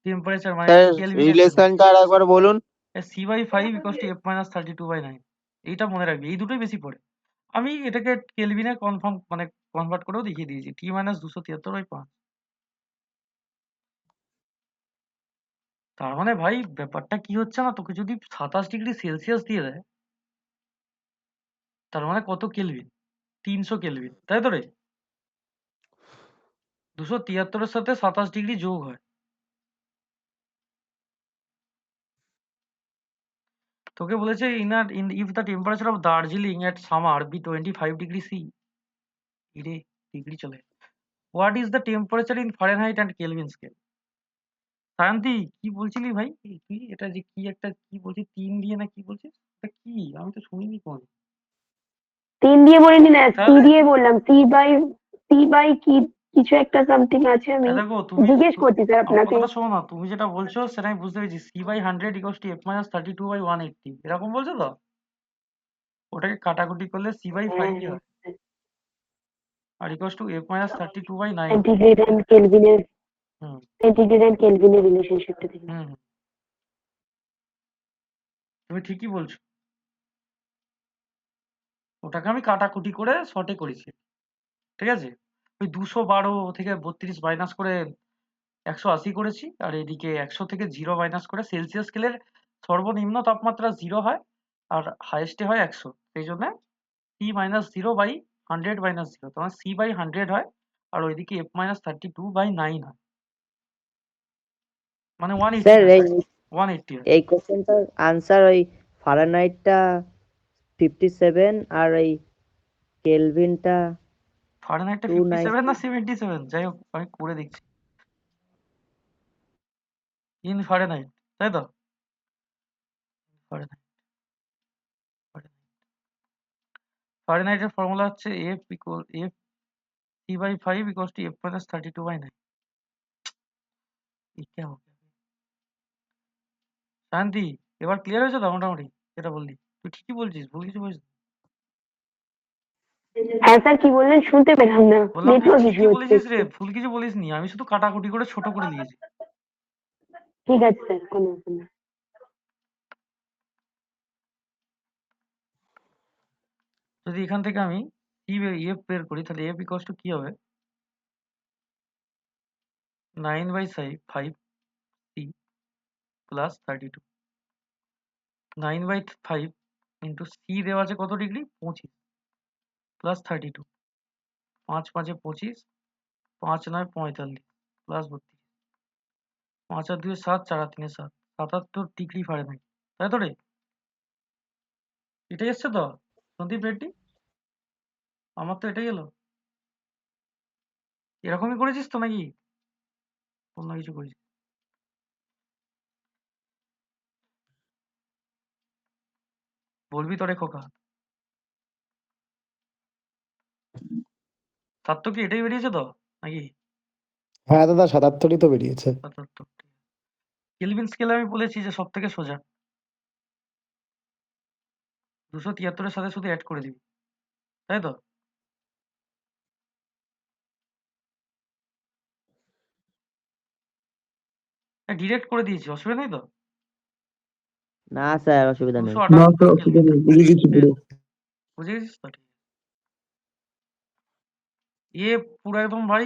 টেম্পারেচার মানে স্যার, কেলভিনের জন্য রিলেশনটা আর একবার বলুন। C/5 equals to F-32/9। এইটা মনে রাখবি, এই দুটোই বেশি পড়ে। আমি এটাকে কেলভিনে কনভার্ট করেও দেখিয়ে দিয়েছি, T-273/5। তার মানে ভাই ব্যাপারটা কি হচ্ছে না, তোকে যদি 27 ডিগ্রি সেলসিয়াস দিয়ে দেয়, তার মানে কত কেলভিন? 300 কেলভিন, তাই তো রে? 273 এর সাথে 27 ডিগ্রি যোগ হয়। তোকে বলেছে if the temperature of Darjeeling at summer be 25 degree C. ইরে ডিগ্রি চলে, what is the temperature in Fahrenheit and Kelvin scale? Sayanti কি বলছিলি ভাই? কি এটা যে কি একটা কি বলছিস 3 দিয়ে না কি বলছিস? এটা কি? আমি তো শুনিনি কোন। 3 দিয়ে বলিনি না, সি তাহলে দিয়ে বললাম। সি বাই কি কিছু একটা সামথিং আছে, আমি দেখো তুমি জিজ্ঞেস করছি স্যার আমার আপনাকে। কথাটা শোনো না, তুমি যেটা বলছো সেটা আমি বুঝতে পেরেছি। C/100 ইকুয়ালস টু F-32/180 এরকম বলছো তো? ওটাকে কাটাকুটি করলে C/5 হ্যাঁ, হয় আর equals to F-32/9। Centigrade and কেলভিনের হুম রিলেশনশিপটা দেখুন। হুম হুম, তুমি ঠিকই বলছো। ওটাকে আমি কাটাকুটি করে শর্টে করেছি, ঠিক আছে? ওই 212 থেকে 32 মাইনাস করে 180 করেছি, আর এদিকে 100 থেকে 0 মাইনাস করে সেলসিয়াস স্কেলের সর্বনিম্ন তাপমাত্রা 0 হয় আর হাইয়েস্টে হয় 100। সেই জন্য T-0/100 তোমার C/100 হয়, আর ওইদিকে F-32/9 হয়, মানে 180 স্যার, হয়, এই 180 হয়। এই কোশ্চেনটার আনসার ওই ফারেনহাইটটা 57 আর ওই কেলভিনটা ফারেনহাইটটা 57 না 290। 77, যাই হোক আমি করে দেখছি। ইন ফারেনহাইট, তাই তো? ফারেনহাইট, ফারেনহাইটের ফর্মুলা হচ্ছে F T/5 equals to F-32/9। ये क्या हो गया? শান্তি, এবার ক্লিয়ার হয়েছে তো মোটামুটি যেটা বললি? তুই ঠিকই বলছিস, ভুল কিছু বলছিস না। হ্যাঁ স্যার, কি বললেন শুনতে পেলাম না, বললাম তুই নেটওয়ার্ক ইস্যু ঠিকই হচ্ছে বলেছিস রে, একটু। ভুল কিছু বলিসনি। আমি শুধু কাটাকুটি করে ছোট করে দিয়েছি। ঠিক আছে স্যার, কোনো ব্যাপার না। যদি এখান থেকে আমি F বের করি, তাহলে F ইকুয়ালস টু কি হবে? 9/5 c প্লাস 32। 9/5 ইন্টু c দেওয়া আছে কত ডিগ্রি, 25 প্লাস 32। 5 5 25, 5 9 45 প্লাস 32, 5 আর 2 7, 4 আর 3 7, 77 ডিগ্রি ফারেনহাইট, তাই তো রে? এটাই এসছে তো সন্দীপ রেড্ডি? আমার তো এটাই এলো। এরকমই করেছিস তো নাকি অন্য কিছু করেছিস? বলবি তো রে খোকা। তার তো কি এটাই বেরিয়েছে তো নাকি? হ্যাঁ দাদা 77ই তো বেরিয়েছে। 77। কেলভিন স্কেলে আমি বলেছি যে সব থেকে সোজা। 273 এর সাথে শুধু অ্যাড করে দিবি, তাই তো? ডিরেক্ট করে দিয়েছি, অসুবিধা নেই তো? না স্যার, অসুবিধা নেই। না 278 স্যার, অসুবিধা কেলভিন। নেই, বুঝে গেছি পুরো। বুঝে গেছিস তো? ঠিক আছে। এ পুরো একদম ভাই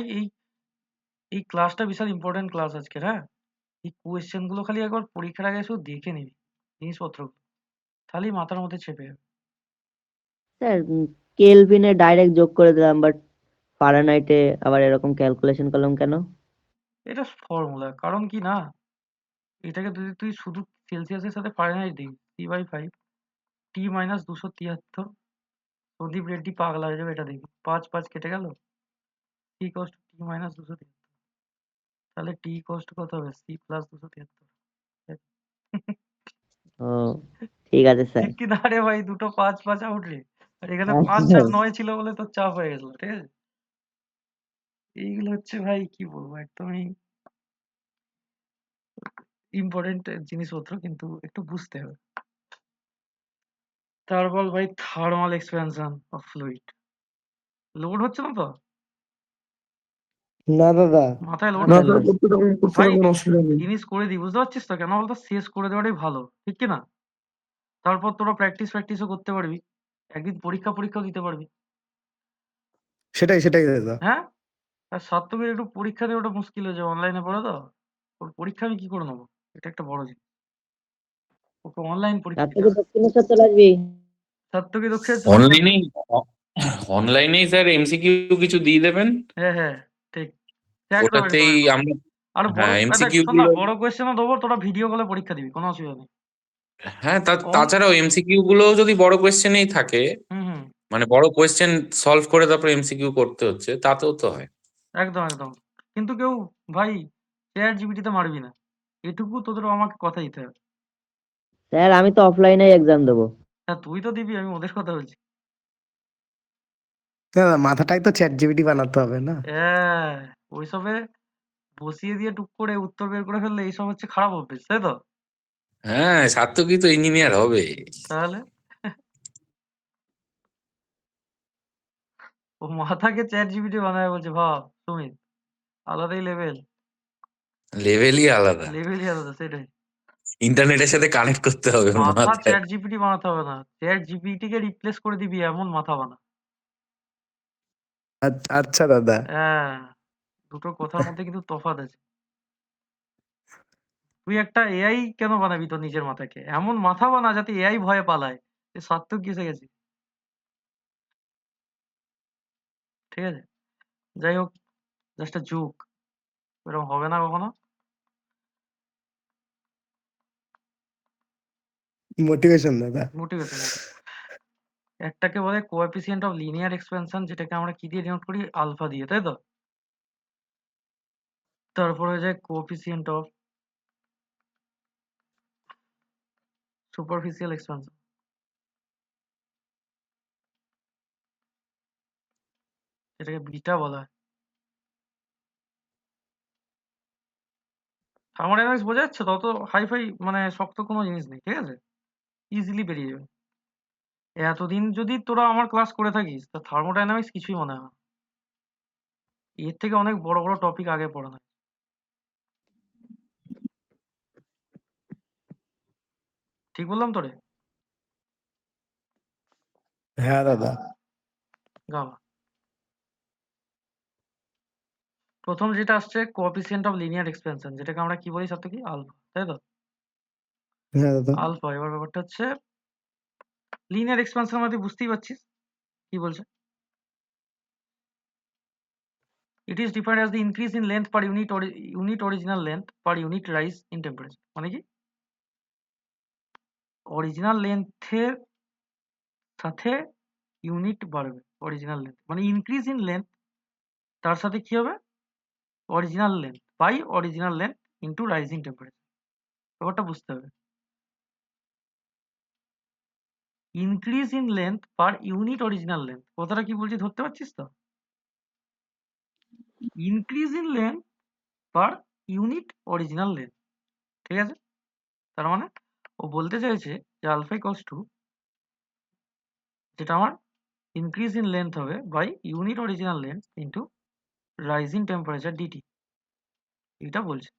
এই ক্লাসটা বিশাল ইম্পর্টেন্ট ক্লাস আজকের, হ্যাঁ? এই কোয়েশ্চেন গুলো খালি একবার পরীক্ষার আগে শুধু দেখে নিবি জিনিসপত্র, তাহলেই মাথার মধ্যে চেপে যাবে। স্যার কেলভিনে ডাইরেক্ট যোগ করে দিলাম, বাট ফারেনহাইটে আবার এরকম ক্যালকুলেশন করলাম কেন? এটা ফর্মুলা, কারণ কি না, এটাকে যদি তুই শুধু সেলসিয়াসের সাথে ফারেনহাইট দিবি, c/5 t - 273, প্রদীপ রেড্ডি পাগলা হয়ে যাবে এটা দেখবি। 5 5 কেটে গেল, c = t - 273, তাহলে t = কত হবে, c + 273। ও ঠিক আছে স্যার। ঠিক কি না রে ভাই? দুটো 5 5 আউট রে, আর এখানে হ্যাঁ 5 স্যার। 4 9 ছিল বলে তোর চাপ হয়ে গেছিল, ঠিক আছে? এইগুলো হচ্ছে ভাই কি বলবো, একদমই ইম্পর্টেন্ট জিনিসপত্র, কিন্তু একটু বুঝতে হবে। তারপর ভাই thermal expansion of fluid. Load হচ্ছে না তো? না দাদা। মাথায় না লোড না হচ্ছে স্যার, না? স্যার, করতে থাকুন, করতে ভাই থাকুন, অসুবিধা নেই। জিনিস করে দিই, বুঝতে পারছিস তো? কেন বলতো, শেষ করে দেওয়াটাই ভালো, ঠিক কি না? তারপর তোরা প্র্যাকটিসও করতে পারবি, একদিন পরীক্ষাও দিতে পারবি। সেটাই দাদা। হ্যাঁ, আর সার্থকের একটু পরীক্ষা দিয়ে ওটা মুশকিল হয়ে যাবে, অনলাইনে পড়ে তো। ওর পরীক্ষা আমি কি করে নেবো, এটা একটা বড় জিনিস। ওকে অনলাইন পরীক্ষা তার দিতে থেকে হবে। দক্ষিণেশ্বর চলে আসবি। সার্থকে দক্ষিণ অনলাইনেই অনলাইনেই স্যার এমসিকিউ কিছু দিয়ে দেবেন, হ্যাঁ হ্যাঁ, ঠিক, একদম একদম ওটাতেই একদম। আমরা। আর বড় হ্যাঁ, দেখ এমসিকিউ শোন না, গুলো। বড় কোয়েশ্চেনও দেবো, তোরা ভিডিও কলে পরীক্ষা দিবি, কোনো অসুবিধা নেই। হ্যাঁ, অন তাছাড়াও এমসিকিউ গুলো যদি বড় কোয়েশ্চেনেই থাকে, হুম হুম, মানে বড় কোয়েশ্চেন সলভ করে তারপর এমসিকিউ করতে হচ্ছে, তাতেও তো হয়। একদম একদম। কিন্তু কেউ ভাই চ্যাট জিপিটিতে মারবি না, এটুকু তোদের আমাকে কথা দিতে হবে। স্যার আমি তো অফলাইনে এক্সাম দেবো। হ্যাঁ তুই তো দিবি, আমি ওদের কথা বলছি। দাদা মাথাটাই তো চ্যাট জিপিটি বানাতে হবে না? হ্যাঁ, ওইসবে বসিয়ে দিয়ে টুক করে উত্তর বের করে ফেললে এইসব হচ্ছে খারাপ অভ্যেস, তাই তো? হ্যাঁ, সার্থকই তো ইঞ্জিনিয়ার হবে। তাহলে ও মাথাকে চ্যাট জিপিটি বানায় বলছে, ভাব সুমিত, আলাদাই লেভেল, লেভেলই আলাদা। লেভেলই আলাদা, সেটাই। ইন্টারনেটের সাথে কানেক্ট করতে হবে মাথা মাথায়। চ্যাট জিপিটি বানাতে হবে না, চ্যাট জিপিটি কে রিপ্লেস করে দিবি এমন মাথা বানা। আচ্ছা দাদা। হ্যাঁ, দুটো কথার মধ্যে কিন্তু তফাৎ আছে। তুই একটা এআই কেন বানাবি তোর নিজের মাথাকে? এমন মাথা বানা যাতে এআই ভয়ে পালায় যে সার্থক কি এসে গেছে, ঠিক আছে? যাই হোক, জাস্ট আ জোক, এরকম হবে না কখনো। মোটিভেশন দাদা। মোটিভেশন। একটাকে বলে কোএফিসিয়েন্ট অফ লিনিয়ার এক্সপেনশন, যেটাকে আমরা কি দিয়ে ডিনোট করি, আলফা দিয়ে, তাই তো? তারপর হয়ে যায় কোএফিসিয়েন্ট অফ সুপারফিশিয়াল এক্সপেনশন, যেটাকে বিটা বলা হয়। থার্মোডাইনামিক্স বোঝা যাচ্ছে? তত হাই-ফাই মানে শক্ত কোনো জিনিস নেই, ঠিক আছে? ইজিলি বেরিয়ে যাবে। এতদিন যদি তোরা আমার ক্লাস করে থাকিস, তা থার্মোডাইনামিক্স কিছুই মনে হয় না। এর থেকে অনেক বড় বড় টপিক আগে পড়ানো হয়। ঠিক বললাম তো রে? হ্যাঁ দাদা। গামা। প্রথম যেটা আসছে কোএফিসিয়েন্ট অফ লিনিয়ার এক্সপেনশন, যেটাকে আমরা কি বলি সার্থকী? আলফা, তাই তো? হ্যাঁ দাদা। আলফা। এবার ব্যাপারটা হচ্ছে লিনিয়ার এক্সপেনশন মানে তুই বুঝতেই পারছিস কি বলছে। It is defined as the increase in length per unit original length per unit rise in temperature. মানে কি অরিজিনাল লেন্থের সাথে ইউনিট বাড়বে। অরিজিনাল লেন্থ মানে ইনক্রিজ ইন লেন্থ, তার সাথে কি হবে? Original length by original length into rising temperature. ব্যাপারটা বুঝতে হবে। Increase in length per unit original length, কথাটা কি বলছি ধরতে পারছিস তো? Increase in length per unit original length, ঠিক আছে? তার মানে ও বলতে চাইছে যে আলফা ইকুয়ালস টু, যেটা আমার ইনক্রিজ ইন লেন্থ হবে by unit original length into rising temperature dt, এটা বলছে।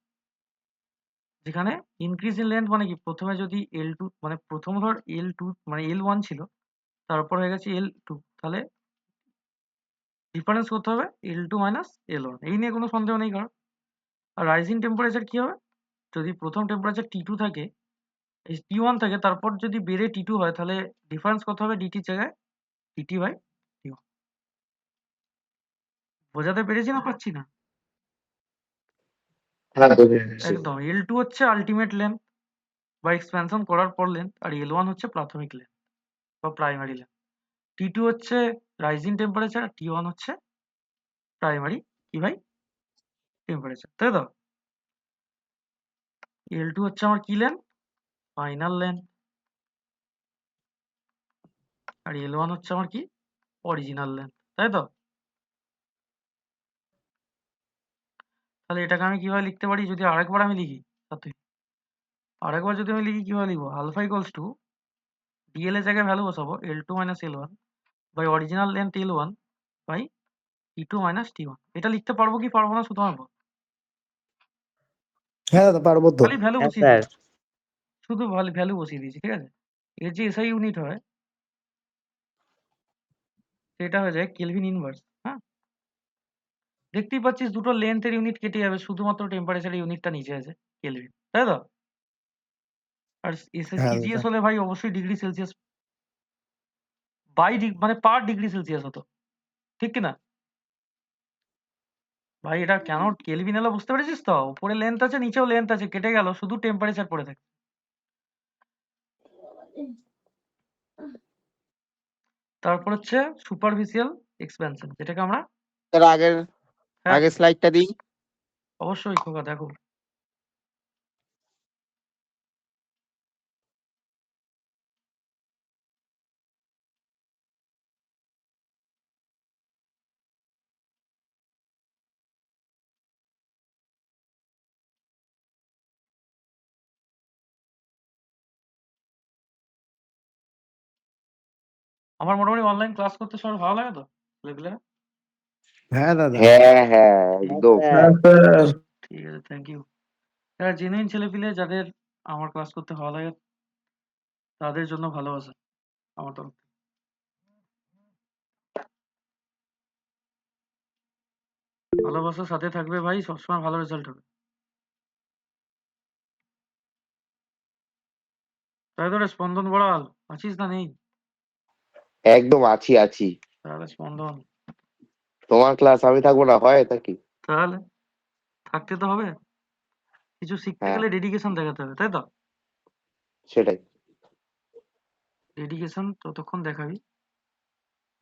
যেখানে ইনক্রিজ ইন লেন্থ মানে কি, প্রথমে যদি L2 মানে প্রথম ধর L2 মানে L1 ছিল, তারপর হয়ে গেছে L2, তাহলে ডিফারেন্স করতে হবে L2 মাইনাস L1, এই নিয়ে কোনো সন্দেহ নেই কারণ। আর রাইজিং টেম্পারেচার কি হবে, যদি প্রথম টেম্পারেচার T2 থাকে, এই T1 থাকে, তারপর যদি বেড়ে T2 হয়, তাহলে ডিফারেন্স কত হবে ডিটির জায়গায়? Dt by T1। বোঝাতে পেরেছি না পাচ্ছি না? হ্যাঁ বুঝে গেছি। একদম। L2 হচ্ছে আলটিমেট লেন্থ বা এক্সপ্যানশন করার পর লেন্থ, আর L1 হচ্ছে প্রাথমিক লেন্থ বা প্রাইমারি লেন্থ। T2 হচ্ছে রাইজিং টেম্পারেচার, আর T1 হচ্ছে প্রাইমারি কি ভাই টেম্পারেচার, তাই তো? L2 হচ্ছে আমার কি লেন্থ? Final length. আর L1 হচ্ছে আমার কি? অরিজিনাল লেন্থ, তাই তো? তাহলে এটাকে আমি কিভাবে লিখতে পারি যদি আরেকবার আমি লিখি? আরেকবার যদি আমি লিখি কিভাবে লিখবো? আলফা ইকুয়ালস টু ডিএল এর জায়গায় ভ্যালু বসাবো L2 minus L1 by original length L1 by T2 minus T1। এটা লিখতে পারবো কি পারবো না শুধু আমার বল। হ্যাঁ দাদা পারবো তো। খালি ভ্যালু হ্যাঁ বসিয়ে স্যার। দিয়েছি, শুধু ভ্যালু বসিয়ে দিয়েছি, ঠিক আছে? এর যে এসআই ইউনিট হয় সেটা হয়ে যায় কেলভিন ইনভার্স। হ্যাঁ, দেখতেই পাচ্ছিস দুটো লেন্থের ইউনিট কেটে যাবে, শুধুমাত্র টেম্পারেচারের ইউনিটটা নিচে আছে কেলভিন, তাই তো? আর হ্যাঁ দাদা। সিজিএস হলে ভাই অবশ্যই ডিগ্রি সেলসিয়াস বাই মানে পার ডিগ্রি সেলসিয়াস হতো, ঠিক কি না? ভাই এটা কেন কেলভিন এলো বুঝতে পেরেছিস তো? উপরে লেন্থ আছে নিচেও লেন্থ আছে, কেটে গেল, শুধু টেম্পারেচার পড়ে থাকে। তারপর হচ্ছে সুপারফিশিয়াল এক্সপ্যানশন, যেটাকে আমরা এর আগের হ্যাঁ আগের স্লাইডটা দিই। অবশ্যই খোকা দেখো। আমার মোটামুটি অনলাইন ক্লাস করতে সবার ভালো লাগে তো ছেলেপিলেরা? হ্যাঁ দাদা। হ্যাঁ হ্যাঁ হ্যাঁ একদম। স্যার। হ্যাঁ স্যার। ঠিক আছে, থ্যাংক ইউ। যারা জেনুইন ছেলেপিলে, যাদের আমার ক্লাস করতে ভালো লাগে, তাদের জন্য ভালোবাসা আমার তরফ থেকে। ভালোবাসার সাথে থাকবে ভাই, সবসময় ভালো রেজাল্ট হবে, তাই তো রে স্পন্দন বড়াল? আছিস না নেই? একদম আছি আছি। তাহলে স্পন্দন, তোমার ক্লাস আমি থাকবো না, হয় তা কি? তাহলে থাকতে তো হবে, কিছু শিখতে হ্যাঁ গেলে ডেডিকেশন দেখাতে হবে, তাই তো? সেটাই। ডেডিকেশন ততক্ষণ দেখাবি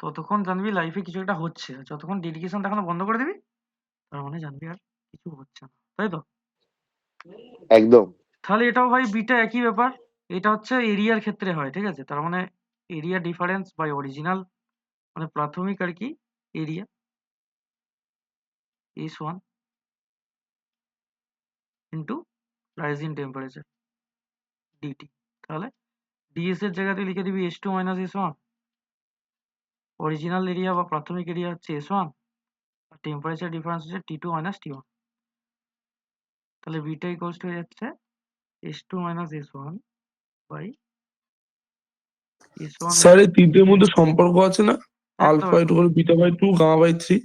ততক্ষণ জানবি লাইফে কিছু একটা হচ্ছে, আর যতক্ষণ ডেডিকেশন দেখানো বন্ধ করে দিবি তার মানে জানবি আর কিছু হচ্ছে না, তাই তো? একদম। তাহলে এটাও ভাই বিটা একই ব্যাপার। এটা হচ্ছে এরিয়ার ক্ষেত্রে হয়, ঠিক আছে? তার মানে এরিয়া ডিফারেন্স বাই অরিজিনাল মানে প্রাথমিক আর কি area S1 into rising temperature dt. তাহলে ডিএস এর জায়গাতে লিখে দিবি S2 minus S1, original area বা প্রাথমিক এরিয়া হচ্ছে S1, আর টেম্পারেচার ডিফারেন্স হচ্ছে T2 মাইনাস T1। তাহলে বিটা ইকুয়ালস টু হয়ে যাচ্ছে S2 minus S1 by S1 sir এই তিনটের মধ্যে সম্পর্ক আছে না? একদম আলফা একদম equal beta by 2 gamma by 3।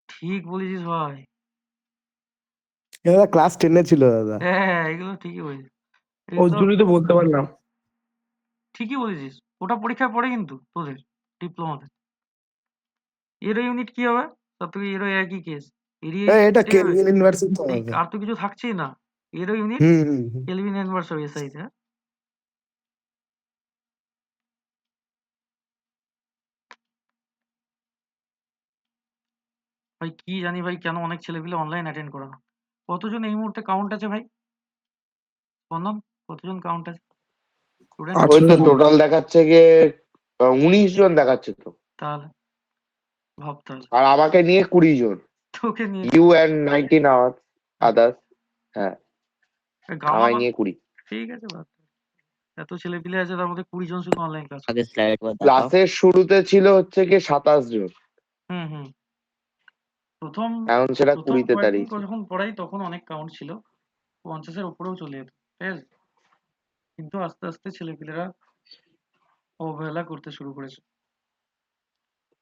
ঠিক বলেছিস ভাই, দাদা ক্লাস 10-এ ছিল দাদা। হ্যাঁ, এগুলো ঠিকই বলেছিস। ওর এগুলো জন্যই তো বলতে পারলাম। ঠিকই বলেছিস। ওটা পরীক্ষায় পড়ে কিন্তু তোদের ডিপ্লোমাতে। এরো ইউনিট কি হবে? সব থেকে এরো একই কেস। এরিয়া এটা কেটে যাবে। কেলভিন ইনভার্সই তো এই দাদা। আর তো কিছু থাকছেই না। এরো ইউনিট হুম হুম হুম। কেলভিন ইনভার্স হবে এসআই তে। ভাই কি জানি ভাই কেন অনেক ছেলেপিলে অনলাইন অ্যাটেন্ড করে না। কতজন এই মুহূর্তে কাউন্ট আছে ভাই? স্পন্দন কতজন কাউন্ট আছে? স্টুডেন্ট ওই 18 তো জন। টোটাল দেখাচ্ছে গিয়ে 19 জন দেখাচ্ছে তো। তাহলে ভাব তাহলে। আর আমাকে নিয়ে 20 জন। তোকে নিয়ে ইউ অ্যান্ড 19 আওয়ার্স আদার্স। হ্যাঁ, গামা আমায় নিয়ে 20। ঠিক আছে বাদ দে। এত ছেলেপিলে আছে তার মধ্যে 20 জন শুধু অনলাইন ক্লাস। আগে স্লাইড করে দেখাও। ক্লাসের শুরুতে ছিল হচ্ছে কি 27 জন, হুম। প্রথম এখন সেটা প্রথম 20-তে কয়েকদিন দাঁড়িয়েছে। যখন পড়াই তখন অনেক কাউন্ট ছিল, 50-এর উপরেও চলে যেত, ঠিক আছে? কিন্তু আস্তে আস্তে ছেলেপিলেরা অবহেলা করতে শুরু করেছে।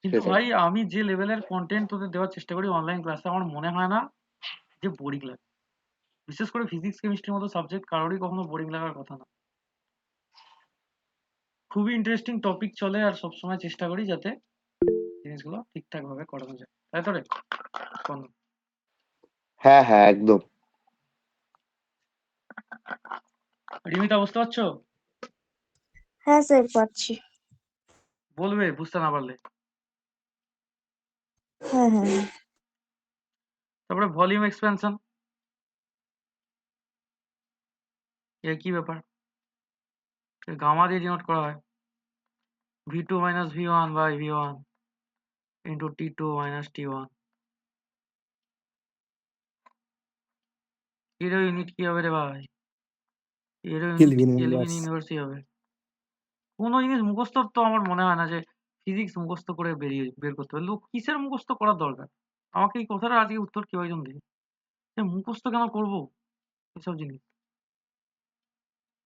কিন্তু সেটাই। ভাই আমি যে লেভেলের কন্টেন্ট তোদের দেওয়ার চেষ্টা করি অনলাইন ক্লাসে, আমার মনে হয় না যে বোরিং লাগে। বিশেষ করে ফিজিক্স কেমিস্ট্রির মতো সাবজেক্ট কারোরই কখনো বোরিং লাগার কথা না। খুবই ইন্টারেস্টিং টপিক চলে আর সবসময় চেষ্টা করি যাতে জিনিসগুলো ঠিকঠাক ভাবে করানো যায়, তাই তো রে? স্পন্দন। হ্যাঁ হ্যাঁ, একদম। রিমিতা বুঝতে পারছো? হ্যাঁ স্যার পাচ্ছি। বলবে বুঝতে না পারলে। হ্যাঁ। তারপরে ভলিউম এক্সপেনশন, এর কি ব্যাপার? গামা দিয়ে ডিনোট করা হয়, v2 minus v1 by v1 into t2 minus t1। এর ইউনিট কি হবে রে ভাই? এর ইউনিট কেলভিন কেলভিন ইনভার্স। ইউনিভার্সই হবে। কোনো জিনিস মুখস্থ তো আমার মনে হয় না যে ফিজিক্স মুখস্থ করে বের করতে হবে। লোক কিসের মুখস্থ করার দরকার? আমাকে এই কথাটা আজকে উত্তর কেউ একজন দিন, যে মুখস্থ কেন করবো এসব জিনিস?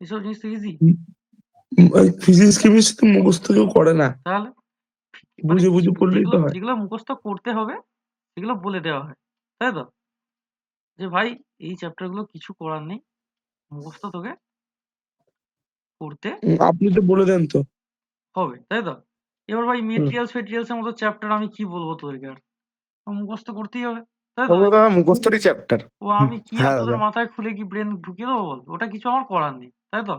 এসব জিনিস তো ইজি। ফিজিক্স কেমিস্ট্রি তো মুখস্থ কেউ করে না, তাহলে মানে বুঝে বুঝে পড়লেই যেগুলো তো হয়। যেগুলো মুখস্থ করতে হবে সেগুলো বলে দেওয়া হয়, তাই তো? যে ভাই এই চ্যাপ্টার গুলো কিছু করার নেই, মুখস্থ তোকে করতে আপনি তো বলে দেন তো। হবে, তাই তো? এবার ভাই হুম। মেটেরিয়ালস এর মতো চ্যাপ্টার আমি কি বলবো তোদেরকে আর? মুখস্থ করতেই হবে, তাই তো? ওগুলো দাদা মুখস্থরই চ্যাপ্টার। ও আমি কি আর হ্যাঁ তোদের দাদা। মাথায় খুলে কি ব্রেন ঢুকিয়ে দেবো বল? ওটা কিছু আমার করার নেই, তাই তো?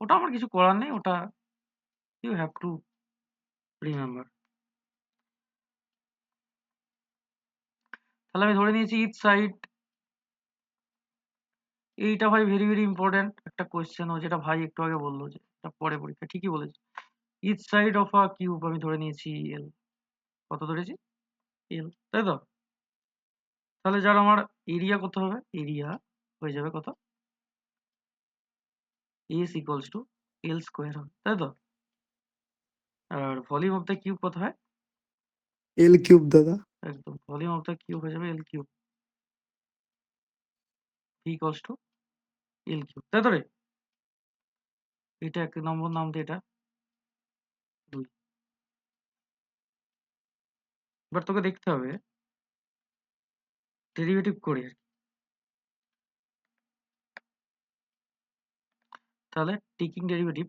ওটা আমার কিছু করার নেই, ওটা ইউ হ্যাভ টু রিমেম্বার। তাহলে আমি ধরে নিয়েছি ইচ সাইড, এইটা ভাই ভেরি ভেরি ইম্পর্টেন্ট একটা কোয়েশ্চেন, ও যেটা ভাই একটু আগে বললো যে এটা পরে পরীক্ষা, ঠিকই বলেছে। Each side of a cube আমি ধরে নিয়েছি এল। কত ধরেছি? এল, তাই তো? তাহলে যার আমার এরিয়া কত হবে? এরিয়া হয়ে যাবে কত? S equals to L square হবে, তাই তো? আর ভলিউম অফ দ্য কিউব কত হয়? এল কিউব দাদা। একদম, ভলিউম অফ দ্য কিউব হয়ে যাবে l cube, equals to l cube, তাই তো রে? এটা 1 নম্বর নাম দিয়ে এটা 2। এবার তোকে দেখতে হবে ডেরিভেটিভ করে আর কি। তাহলে টেকিং ডেরিভেটিভ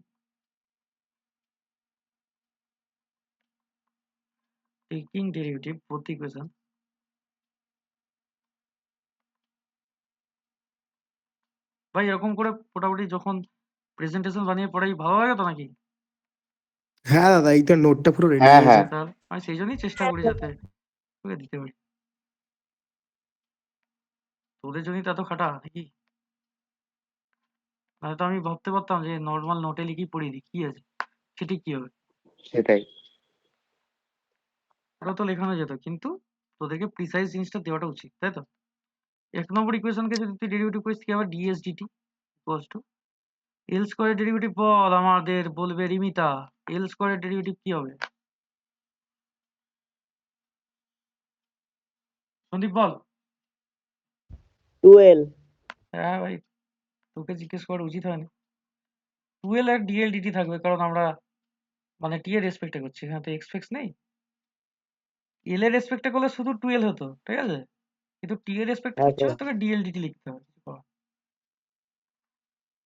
both ইকুয়েশন। ভাই এরকম করে মোটামুটি যখন প্রেজেন্টেশন বানিয়ে পড়াই ভালো লাগে তো নাকি? হ্যাঁ দাদা, এইটা নোটটা পুরো রেডি হ্যাঁ হয়ে হ্যাঁ। গেছে। তাহলে আমি সেই জন্যই চেষ্টা করি যাতে তোকে দিতে পারি। তোদের জন্যই তো এত খাটা নাকি? নাহলে তো আমি ভাবতে পারতাম যে নর্মাল নোটে লিখেই পড়িয়ে দিই, কি আছে সেটি কি হবে? সেটাই। ওটা তো লেখানো যেত, কিন্তু তোদেরকে প্রিসাইজ জিনিসটা দেওয়াটা উচিত, তাই তো? 1 নম্বর ইকুয়েশনকে যদি তুই ডেরিভেটিভ করিস কি হবে? ডিএস ডিটি ইকুয়ালস টু এল স্কোয়ারের ডেরিভেটিভ বল আমাদের, বলবে রিমিতা। এল স্কোয়ারের ডেরিভেটিভ কি হবে? সন্দীপ বল। 12। হ্যাঁ ভাই, তোকে জিজ্ঞেস করা উচিত হয়নি। 12 এর ডিএল ডিটি থাকবে, কারণ আমরা মানে টি এর রেসপেক্টে করছি, এখানে তো এক্সপেক্টস নেই। এল এর রেসপেক্টে করলে শুধু 12 হতো, ঠিক আছে? কিন্তু টি এর রেসপেক্টে হ্যাঁ কিচ্ছু স্যার। হলে তোকে ডিএলডিটি লিখতে হবে, কিছু করার নেই।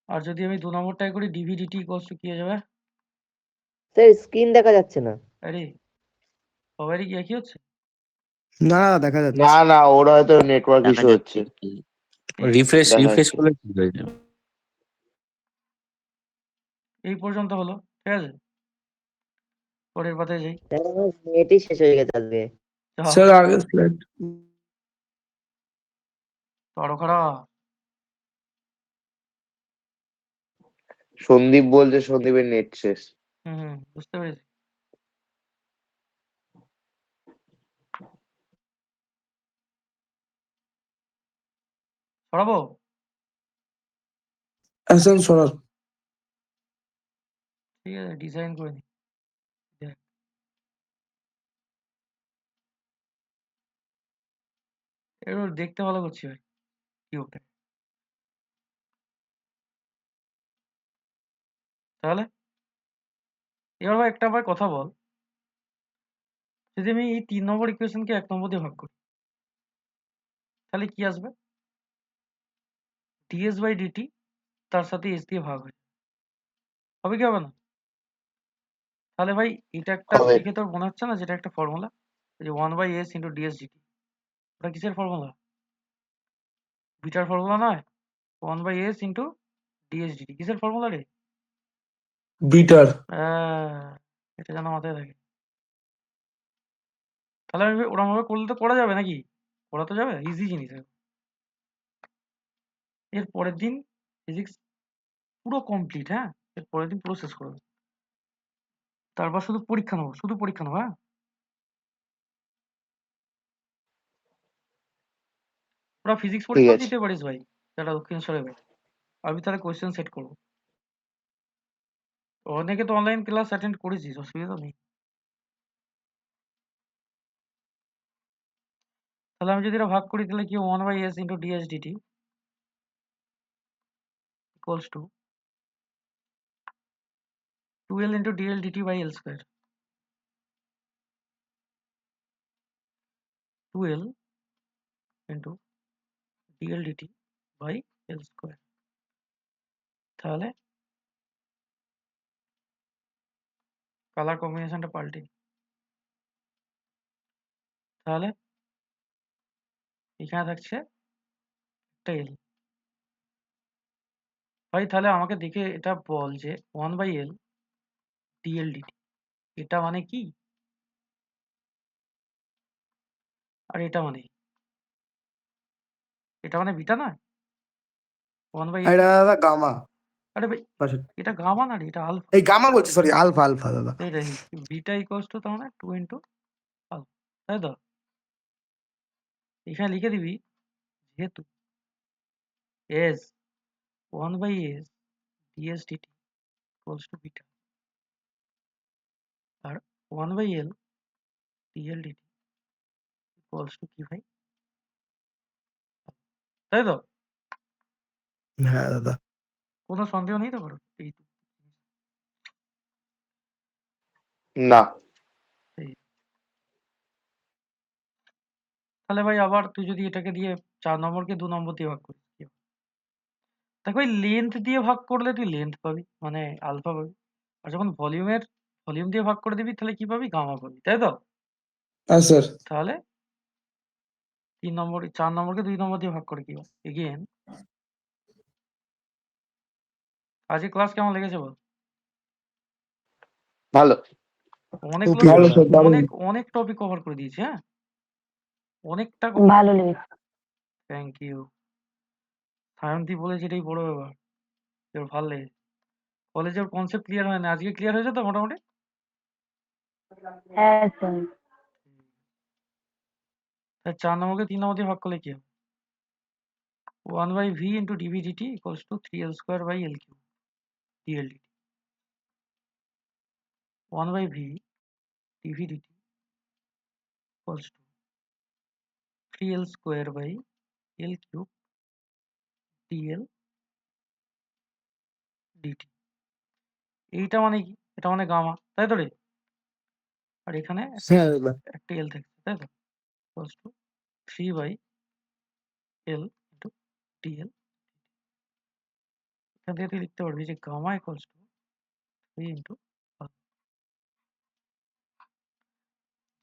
আর যদি আমি 2 নম্বরটাই করি ডিভিডিটি ইকুয়ালস টু কি হয়ে যাবে? স্যার স্ক্রিন দেখা যাচ্ছে না। আরে সবারই কি একই হচ্ছে? না দেখা না যাচ্ছে। না, ওর হয়তো নেটওয়ার্ক দেখা ইস্যু যাচ্ছে হচ্ছে। কি? রিফ্রেশ দেখা রিফ্রেশ যাচ্ছে। করলে ঠিক হয়ে যাবে। এই পর্যন্ত হলো, ঠিক আছে? পরের পাতায় যাই। স্যার আমার নেটই শেষ হয়ে গেছে আজকে। যা, স্যার আগের স্লাইড। আরো খারাপ। সন্দীপ বলছে সন্দীপের নেট শেষ। বুঝতে পেরেছি। সরাবো? স্যার সরার। ঠিক আছে, ডিজাইন করে নি। দেখ, এবার দেখতে ভালো করছি ভাই কিউবটা। তাহলে এবার ভাই একটা কথা বল, যদি আমি এই 3 নম্বর ইকুয়েশনকে 1 নম্বর দিয়ে ভাগ করি তাহলে কি আসবে? ডিএস বাই ডিটি তার সাথে এস দিয়ে ভাগ হয়, হবে কি হবে না? তাহলে ভাই এটা একটা হবে। দেখে তোর মনে হচ্ছে না যেটা একটা ফর্মুলা, যে 1/s ইন্টু ডিএস ডিটি, ওটা কিসের ফর্মুলা? বিটার ফর্মুলা নয়? 1/s ইন্টু ডিএস ডিটি কিসের ফর্মুলা রে? বিটার। এটা যেন মাথায় থাকে। তাহলে আমি ওরকম ভাবে করলে তো করা যাবে নাকি? করা তো যাবে, ইজি জিনিস। এর পরের দিন ফিজিক্স পুরো কমপ্লিট, হ্যাঁ? এর পরের দিন পুরো শেষ করবো, তারপর শুধু পরীক্ষা নেবো, শুধু পরীক্ষা নেবো, হ্যাঁ? ওরা ফিজিক্স ঠিক পরীক্ষাও আছে। দিতে পারিস ভাই, যারা দক্ষিণেশ্বরে ভাই। আমি তাহলে কোয়েশ্চেন সেট করবো, অনেকে তো অনলাইন ক্লাস অ্যাটেন্ড করেছিস, অসুবিধা নেই। তাহলে আমি যদি এটা ভাগ করি তাহলে কি 1/s into ds dt equals to 2l into dl dt by l square. 2l into dl dt by l square. তাহলে কালার কম্বিনেশনটা পাল্টে দিই। তাহলে এখানে থাকছে একটা এল। ভাই তাহলে আমাকে দেখে এটা বল যে 1/l ডিএল ডিটি এটা মানে কি, আর এটা মানে কি? এটা মানে বিটা না? 1/l, এটা দাদা গামা। আরে ভাই এটা গামা না রে, এটা আলফা। এই গামা বলছি, সরি আলফা আলফা দাদা। এটাই বিটা ইকুয়ালস টু তার মানে 2 ইন্টু আলফা, তাই তো? এখানে লিখে দিবি যেহেতু s 1/s ds dt equals to beta, আর 1/l dl dt equals to কি ভাই, তাই তো? হ্যাঁ দাদা। কোনো সন্দেহ নেই তো কারণ এই না। এই। তাহলে ভাই আবার তুই যদি এটাকে দিয়ে 4 নম্বরকে 2 নম্বর দিয়ে ভাগ করিস কি হবে? দেখ ভাই লেন্থ দিয়ে ভাগ করলে তুই লেন্থ পাবি, মানে আলফা পাবি। আর যখন ভলিউম দিয়ে ভাগ করে দিবি তাহলে কি পাবি, গামা পাবি, তাই তো? হ্যাঁ স্যার। তাহলে 4 নম্বরকে 2 নম্বর দিয়ে ভাগ করে কি হয়? এগেন আজকে ক্লাস কেমন লেগেছে বল? ভালো। অনেকগুলো ওকে ভালো দাদা। স্যার, দারুণ। অনেক টপিক কভার করে দিয়েছি, হ্যাঁ? অনেকটা কভার। ভালো লেগেছে। Thank you. সায়ন্তী বলেছে এটাই বড় ব্যাপার, এবার ভালো লেগেছে। কলেজের কনসেপ্ট ক্লিয়ার হয় না, আজকে ক্লিয়ার হয়েছে তো মোটামুটি? হ্যাঁ স্যার। 4 নম্বরকে 3 নম্বর দিয়ে ভাগ করলে কি হবে? 1/v into dv dt equals to 3l square by l cube dl dt. 1/v dv dt equals to 3l square by l cube dl dt. এইটা মানে কি? এটা মানে গামা, তাই তো রে? আর এখানে হ্যাঁ দাদা। একটা এল থাকছে, তাই তো? Equals to 3/l L into DL. এখান থেকে তুই লিখতে পারবি যে গামা ইকুয়ালস টু 3 ইন্টু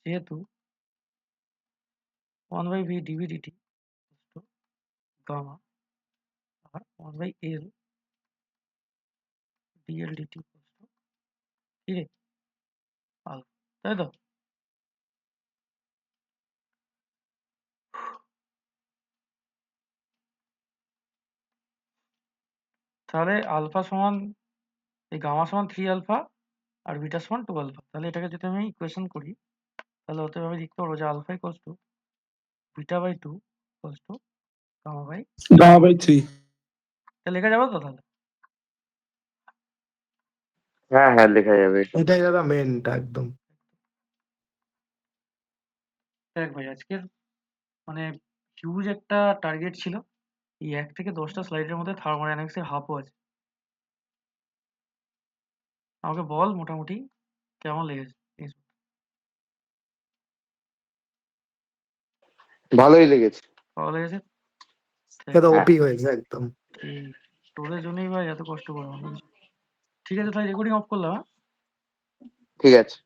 যেহেতু 1/v dv dt to gamma আর 1/l ডিএল ডিটি কি রে আলফা, তাই তো? তাহলে আলফা সমান এই গামা সমান 3 আলফা আর বিটা সমান 2 আলফা। তাহলে এটাকে যদি আমি ইকুয়েশন করি তাহলে অতএব আমি লিখতে পারবো যে alpha equals to beta by 2 equals to gamma by. Gamma by 3। এটা লেখা যাবে তো তাহলে? হ্যাঁ হ্যাঁ লেখা যাবে এটা। এটাই দাদা মেনটা একদম। দেখ ভাই আজকের মানে হিউজ একটা টার্গেট ছিল। এই 1 থেকে 10টা স্লাইডের মধ্যে থার্মোডাইনামিক্সের হাফও আছে। আমাকে বল মোটামুটি কেমন লেগেছে? ভালোই লেগেছে। ভালো লেগেছে? এটা হ্যাঁ ওপি হয়েছে একদম। তোদের জন্যই ভাই এত কষ্ট করে। ঠিক আছে তাই রেকর্ডিং অফ করলাম। হ্যাঁ? ঠিক আছে।